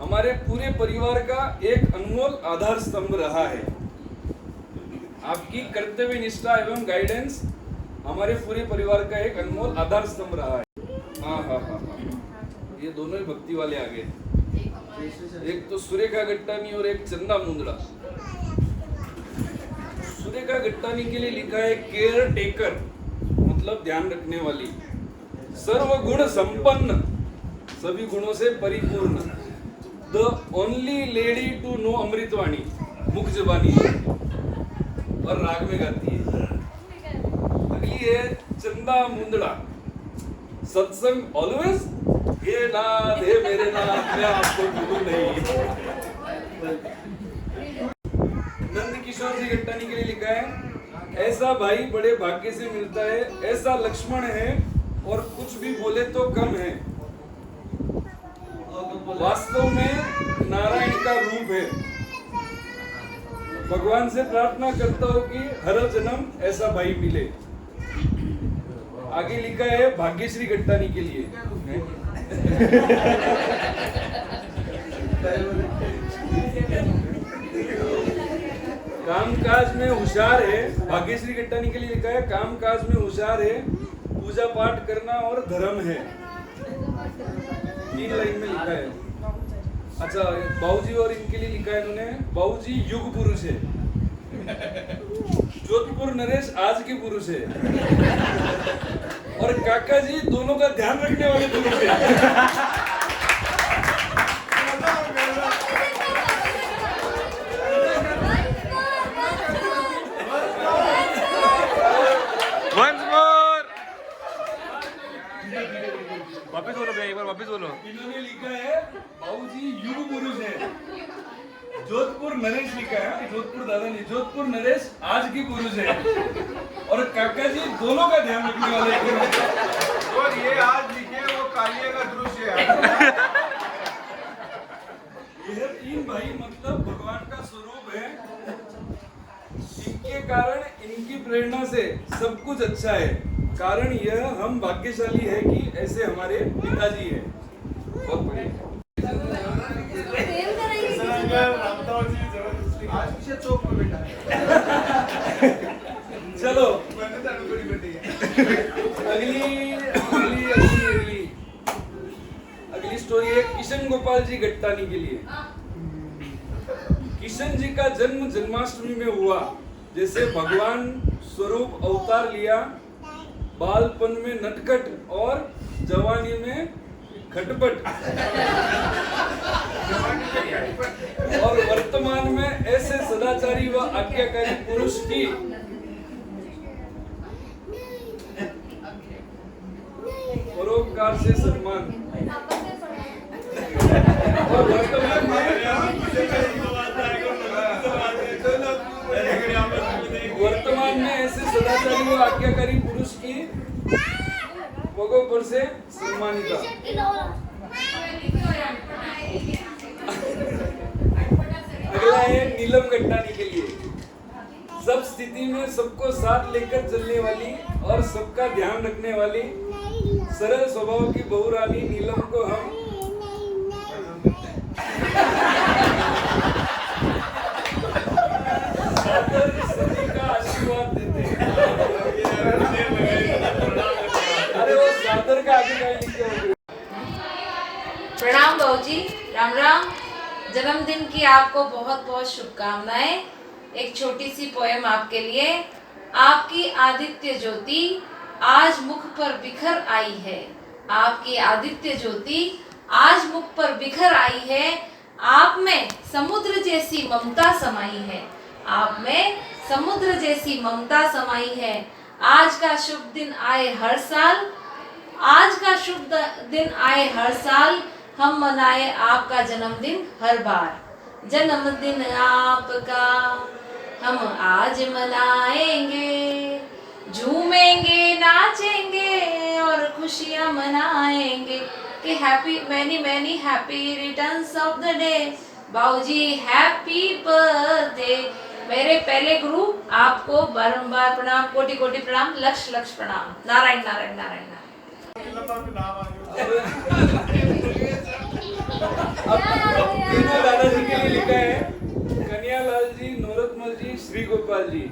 हमारे पूरे परिवार का एक अनमोल आधार स्तंभ रहा है। आपकी कर्तव्य निष्ठा एवं गाइडेंस हमारे पूरे परिवार का एक अनमोल आधार स्तंभ रहा है। हाँ हाँ हाँ हाँ, ये दोनों ही भक्ति वाले आ गए। एक तो सुरेखा गट्टानी और एक चंदा मुंदड़ा। सुरेखा गट्टानी के लिए लिखा है केयर टेकर, मतलब ध्यान रखने वाली, सर्वगुण संपन्न, सभी गुणों से परिपूर्ण, the only lady to know अमृतवाणी, मुख जबानी और राग में गाती है। अगली है चंदा मुंदड़ा, सत्संग ऑलवेज, हे नाथ हे मेरे नाथ मैं आपको भूलूं नहीं। नंद किशोर जी गट्टानी के लिए लिखा है ऐसा भाई बड़े भाग्य से मिलता है, ऐसा लक्ष्मण है और कुछ भी बोले तो कम है, वास्तव में नारायण का रूप है। भगवान से प्रार्थना करता हूँ कि हर जन्म ऐसा भाई मिले। आगे लिखा है भाग्यश्री गट्टानी के लिए कामकाज में होशियार है। भाग्यश्री गट्टानी के लिए लिखा है कामकाज में होशियार है, पूजा पाठ करना और धर्म है। 3 लाइन में लिखा है। अच्छा बाबूजी और इनके लिए लिखा है इन्होंने, बाबूजी युग पुरुष है, जोधपुर नरेश आज के पुरुष है, और काका जी दोनों का ध्यान रखने वाले पुरुष है। कि जोधपुर दादा नहीं, जोधपुर नरेश आज की पुरुष है और काका जी दोनों का ध्यान रखने वाले हैं। और ये आज लिखे वो कालिया का दृश्य है। यह तीन भाई मतलब भगवान का स्वरूप है। इनके कारण, इनकी प्रेरणा से सब कुछ अच्छा है। कारण यह हम भाग्यशाली है कि ऐसे हमारे पिताजी है। बहुत बढ़िया। चौक में बैठा चलो अगली स्टोरी है किशन गोपाल जी गट्टानी के लिए। किशन जी का जन्म जन्माष्टमी में हुआ। जैसे भगवान स्वरूप अवतार लिया, बालपन में नटखट और जवानी में खटपट और वर्तमान में ऐसे सदाचारी व आज्ञाकारी पुरुष की परोपकार से सम्मान और वर्तमान में ऐसे सदाचारी व आज्ञाकारी पुरुष की पगों पर से सम्मानित। अगला है नीलम गट्टानी के लिए। सब स्थिति में सबको साथ लेकर चलने वाली और सबका ध्यान रखने वाली सरल स्वभाव की बहुरानी नीलम को हम सभी का आशीर्वाद देते हैं। अरे वो सादर का आगे लिखे। प्रणाम बाबूजी, राम राम। जन्मदिन की आपको बहुत बहुत शुभकामनाएं। एक छोटी सी पोएम आपके लिए। आपकी आदित्य ज्योति आज मुख पर बिखर आई है। आपकी आदित्य ज्योति आज मुख पर बिखर आई है। आप में समुद्र जैसी ममता समाई है। आप में समुद्र जैसी ममता समाई है। आज का शुभ दिन आए हर साल, आज का शुभ दिन आए हर साल, हम मनाए आपका जन्मदिन हर बार। जन्मदिन आपका हम आज मनाएंगे, झूमेंगे नाचेंगे और खुशियां मनाएंगे कि happy many many happy returns of the day. बाबूजी हैप्पी बर्थडे। मेरे पहले गुरु आपको बारंबार प्रणाम, कोटि कोटि प्रणाम, लक्ष लक्ष प्रणाम। नारायण नारायण नारायण नारायण। तीनों दादाजी के लिए लिखा है कन्यालाल जी, नौरतमल जी, श्री गोपाल जी।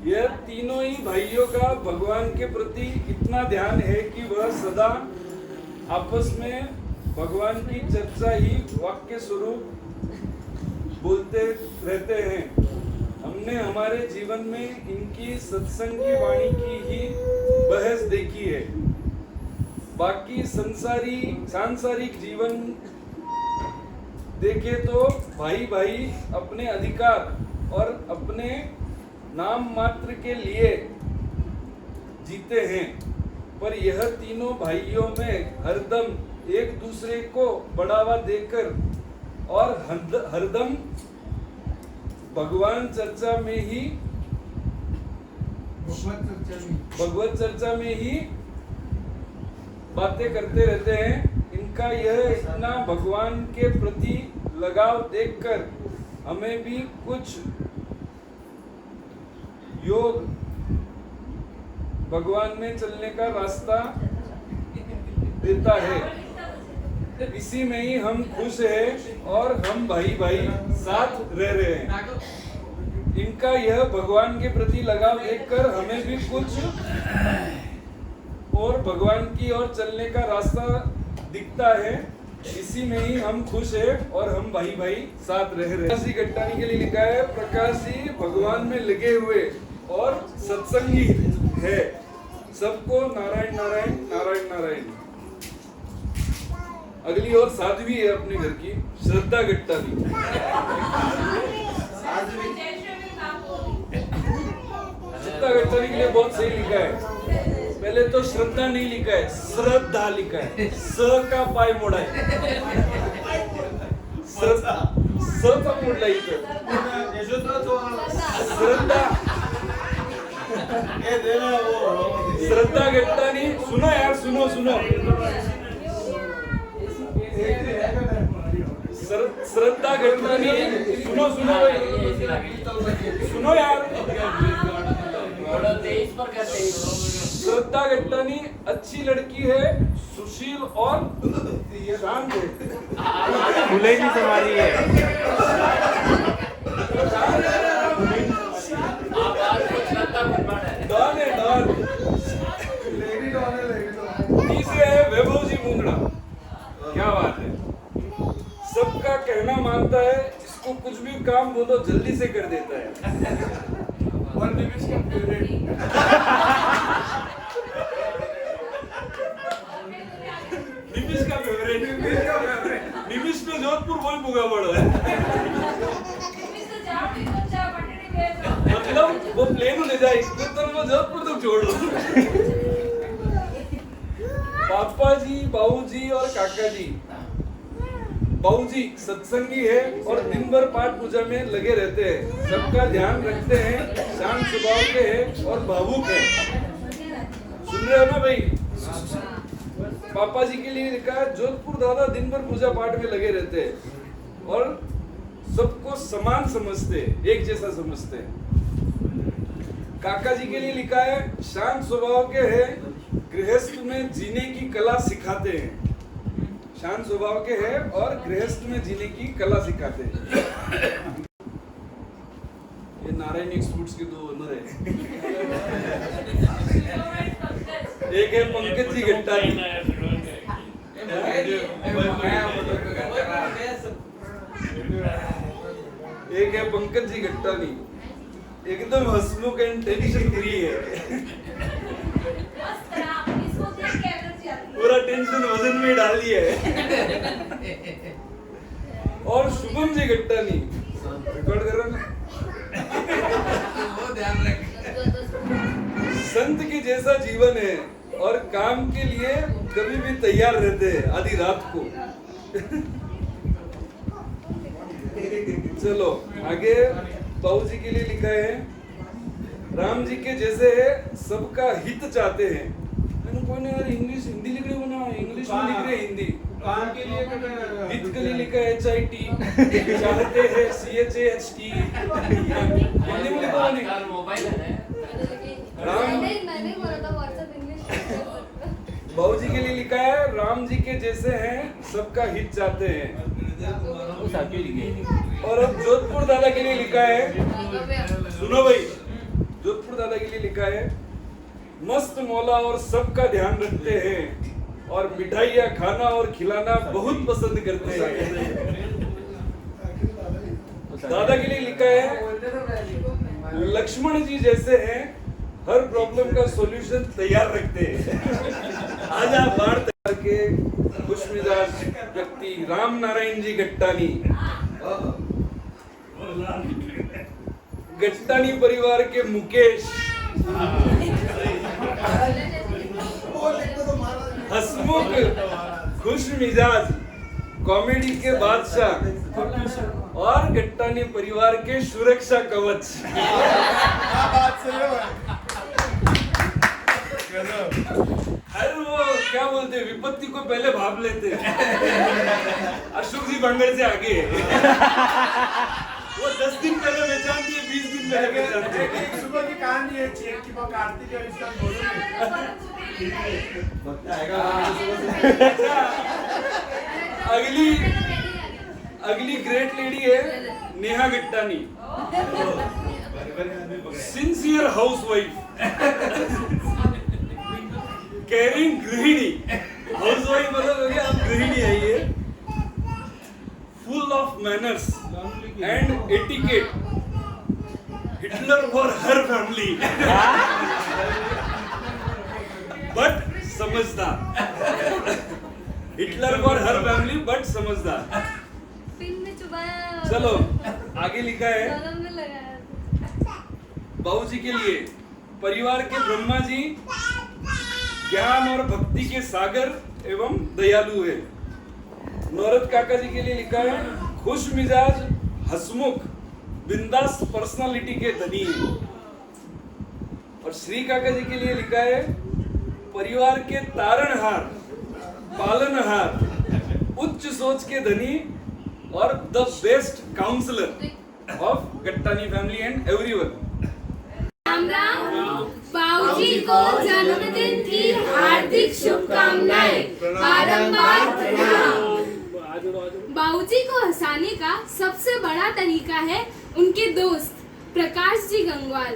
यह तीनों ही भाइयों का भगवान के प्रति इतना ध्यान है कि वह सदा आपस में भगवान की चर्चा ही वाक्य स्वरूप बोलते रहते हैं। हमने हमारे जीवन में इनकी सत्संग की वाणी की ही बहस देखी है। बाकी सांसारिक जीवन देखे तो भाई भाई अपने अधिकार और अपने नाम मात्र के लिए जीते हैं, पर यह तीनों भाइयों में हरदम एक दूसरे को बढ़ावा देकर और हरदम भगवान चर्चा में ही भगवत चर्चा में ही बातें करते रहते हैं। इनका यह इतना भगवान के प्रति लगाव देखकर हमें भी कुछ योग भगवान में चलने का रास्ता देता है। इसी में ही हम खुश हैं और हम भाई भाई साथ रह रहे हैं। इनका यह भगवान के प्रति लगाव देखकर हमें भी कुछ और भगवान की ओर चलने का रास्ता दिखता है। इसी में ही हम खुश हैं और हम भाई भाई साथ रह रहे हैं। प्रकाश जी गट्टानी के लिए लिखा है प्रकाश जी भगवान में लगे हुए और सत्संगी है। सबको नारायण नारायण नारायण नारायण। अगली और साध्वी है अपने घर की, श्रद्धा गट्टानी। श्रद्धा गट्टानी के लिए बहुत सही लिखा है। पहले तो श्रद्धा नहीं लिखा है, श्रद्धा लिखा है। स का पाय मोड़ा है, स का मोडला इथं। श्रद्धा श्रद्धा गट्टानी, सुनो यार, सुनो सुनो। श्रद्धा गट्टानी, सुनो सुनो भाई, सुनो यार। श्रद्धा गट्टानी अच्छी लड़की है, सुशील और शांत है। फूले की सवारी है। डॉन है, डॉन। तीसरे है वैभव जी मुंगड़ा। क्या बात है, सबका कहना मानता है, इसको कुछ भी काम बोलो जल्दी से कर देता है। और निमिष का फेवरेट। निमिष का फेवरेट, निमिष तो जोधपुर बोल पुगा पड़ा है। मतलब वो प्लेन ले जाए इसको तो वो जोधपुर तक छोड़ दो। पापा जी, बाबू जी और काका जी। बाबू जी सत्संगी है और दिन भर पाठ पूजा में लगे रहते हैं, सबका ध्यान रखते हैं, शांत स्वभाव के हैं और भावुक हैं। सुन रहे हो ना भाई? पापा जी के लिए लिखा है, जोधपुर दादा दिन भर पूजा पाठ में लगे रहते हैं और सबको समान समझते हैं, एक जैसा समझते हैं। काका जी के लिए लिखा है, शांत स्वभाव के हैं, गृहस्थ में जीने की कला सिखाते हैं। शांत स्वभाव के हैं और गृहस्थ में जीने की कला सिखाते हैं। ये नारायण एक्सपोर्ट्स के 2 ओनर है। एक है पंकज जी गट्टानी, एक है पंकज जी गट्टानी, एकदम हंसमुख एंड टेंशन फ्री है। पूरा टेंशन वजन में डाल दिया है। और शुभम जी गट्टानी, रिकॉर्ड कर रहा ना, वो ध्यान रख। संत के जैसा जीवन है और काम के लिए कभी भी तैयार रहते हैं, आधी रात को। चलो आगे। बाबू जी के लिए लिखा है, राम जी के जैसे है, सबका हित चाहते हैं। कौन है यार, इंग्लिश हिंदी लिख रहे हो ना, इंग्लिश में लिख रहे हिंदी। काम के लिए हित के लिए लिखा है HIT, चाहते हैं CHAHT। हिंदी में लिखा है मोबाइल है। मैंने बोला था व्हाट्सएप इंग्लिश। बाबू जी के लिए लिखा है, राम जी के जैसे हैं, सबका हित चाहते हैं। और अब जोधपुर दादा के लिए लिखा है, सुनो भाई, जोधपुर दादा के लिए लिखा है, मस्त मौला और सबका ध्यान रखते हैं और मिठाइयाँ खाना और खिलाना बहुत पसंद करते हैं। दादा के लिए लिखा है, लक्ष्मण जी जैसे हैं, हर प्रॉब्लम का सॉल्यूशन तैयार रखते हैं। आज आप बाढ़ तैयार के खुश मिजाज व्यक्ति राम नारायण जी गट्टानी, गट्टानी परिवार के मुकेश, हसमुख, खुश मिजाज, कॉमेडी के बादशाह और गट्टानी परिवार के सुरक्षा कवच। अरे वो क्या बोलते हैं, विपत्ति को पहले भाप लेते हैं। अशोक जी बंगल से आगे है। वो 10 दिन पहले पहचानती है, 20 दिन पहले पहचानती है। एक सुबह की कहानी है, चेक की आरती के इसका अगली ग्रेट लेडी है Neha Gattani, sincere housewife, caring गृहिणी। हाउसवाइफ मतलब हो गया, आप गृहिणी है ये। Full of manners and etiquette, Hitler for her family, but समझदार। Hitler for her family but समझदार। पिन में चुभाया। चलो आगे लिखा है, बाबू जी के लिए, परिवार के ब्रह्मा जी, ज्ञान और भक्ति के सागर एवं दयालु है। नौरत काका जी के लिए लिखा है, खुश मिजाज, हसमुख, बिंदास पर्सनालिटी के धनी हैं। और श्री काका जी के लिए लिखा है परिवार के तारणहार, पालनहार, उच्च सोच के धनी और the best counsellor of Gattani family and everyone. Ram Ram. बाबूजी को जन्मदिन की हार्दिक शुभकामनाएं। बारंबार प्रणाम। बाबूजी को हंसाने का सबसे बड़ा तरीका है उनके दोस्त प्रकाश जी गंगवाल।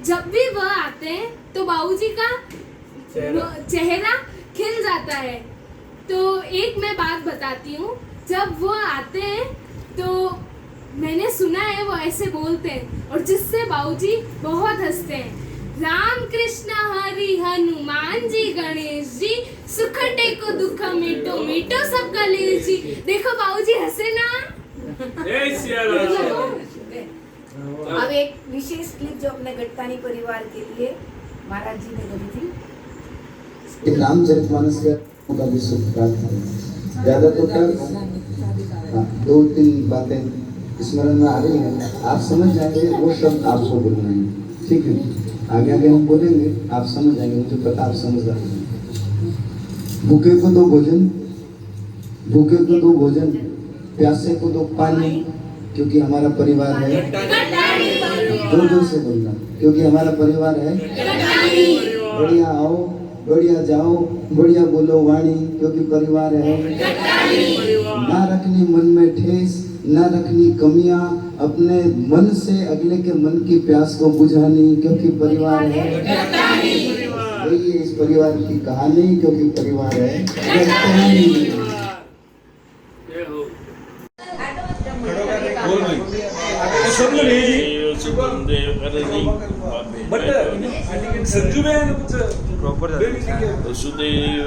जब भी वह आते हैं तो बाबूजी का चेहरा खिल जाता है। तो एक मैं बात बताती हूँ, जब वो आते हैं तो मैंने सुना है वो ऐसे बोलते हैं और जिससे बाबूजी बहुत हंसते हैं। राम कृष्ण हरि हनुमान जी गणेश जी सुख टेको दुख मिटो मिटो सब कलेश जी। देखो बाबूजी हंसे ना। अब एक विशेष क्लिप जो अपने गट्टानी परिवार के लिए महाराज जी ने करी थी। रामचरितमानस का भी सुख प्राप्त है। ज्यादा तो क्या 2-3 बातें स्मरण में आ रही है, आप समझ जाएंगे वो शब्द आपको बोलना है, ठीक है? आगे आगे हम बोलेंगे, आप समझ जाएंगे, मुझे पता आप समझ जाएंगे। भूखे को दो भोजन, भूखे को दो भोजन, प्यासे को दो पानी, क्योंकि हमारा परिवार है। जोर से बोलना, क्योंकि हमारा परिवार है। बढ़िया आओ, बढ़िया जाओ, बढ़िया बोलो वाणी, क्योंकि परिवार है। ना रखनी मन में ठेस, ना रखनी कमियां, अपने मन से अगले के मन की प्यास को बुझानी, क्योंकि परिवार है। यही है इस परिवार की कहानी, क्योंकि परिवार है। संजू में प्रॉपर वसुदेव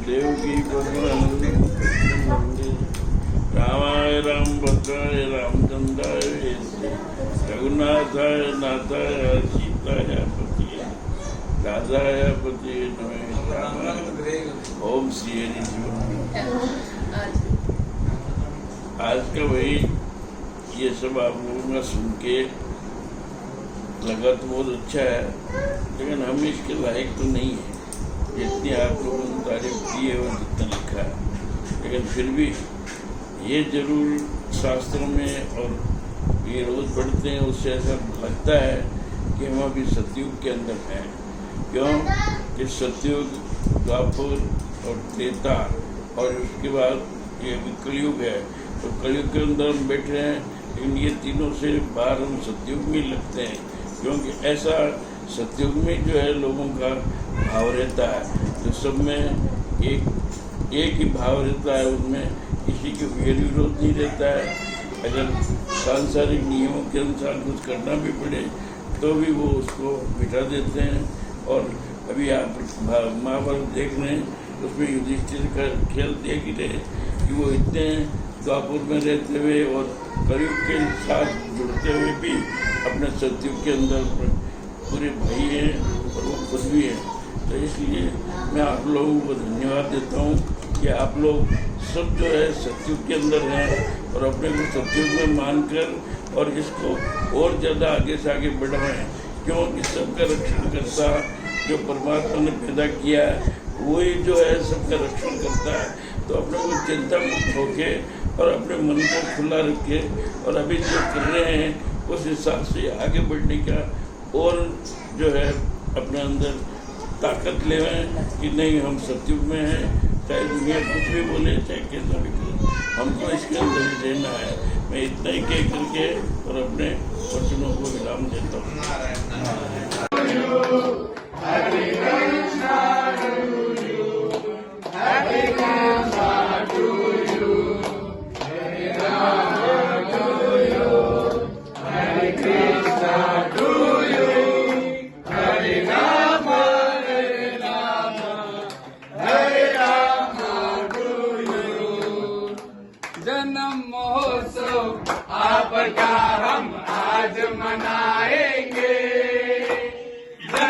देवकी रामाय राम भद्राय रामचंद्राय रघुनाथाय नाथाय सीताय पतिये राधाय पतिये नमः। ओम श्री हरि शिव। आज का वही ये सब आप लोगों का सुन के लगा तो बहुत अच्छा है, लेकिन हम इसके लायक तो नहीं है जितनी आप लोगों ने तारीफ की है और जितना लिखा है। लेकिन फिर भी ये जरूर शास्त्रों में और ये रोज पढ़ते हैं, उससे ऐसा लगता है कि हम अभी सतयुग के अंदर हैं। क्यों कि सतयुग, द्वापर और त्रेता और उसके बाद ये कलयुग है। तो कलयुग के अंदर हम बैठे हैं, लेकिन ये तीनों से बाहर हम सतयुग में लगते हैं, क्योंकि ऐसा सतयुग में जो है लोगों का भाव रहता है, तो सब में एक ही भाव रहता है, उनमें किसी के विरोध नहीं रहता है। अगर सांसारिक नियमों के अनुसार कुछ करना भी पड़े तो भी वो उसको मिटा देते हैं। और अभी आप महाभारत देख रहे हैं, उसमें युधिष्ठिर का खेल देख ही रहे कि वो इतने द्वापर में रहते हुए और कलयुग के साथ जुड़ते हुए भी अपने सतयुग के अंदर पूरे भाई हैं और वो खुद भी हैं। तो इसलिए मैं आप लोगों को धन्यवाद देता हूँ कि आप लोग सब जो है सतयुग के अंदर हैं और अपने को सतयुग में मानकर और इसको और ज़्यादा आगे से आगे बढ़ाएं, क्योंकि सबका रक्षण करता जो परमात्मा ने पैदा किया है वही जो है सबका रक्षण करता है। तो अपने को चिंता मुक्त होके और अपने मन को खुला रखे और अभी जो कर रहे हैं उस हिसाब से आगे बढ़ने का और जो है अपने अंदर ताकत ले कि नहीं हम सतयुग में हैं, चाहे दुनिया कुछ भी बोले चाहे कैसा भी करे, हमको इसके अंदर ही रहना है। मैं इतना ही कह करके और अपने वचनों को विराम देता हूँ। जन्म महोत्सव आपका हम आज मना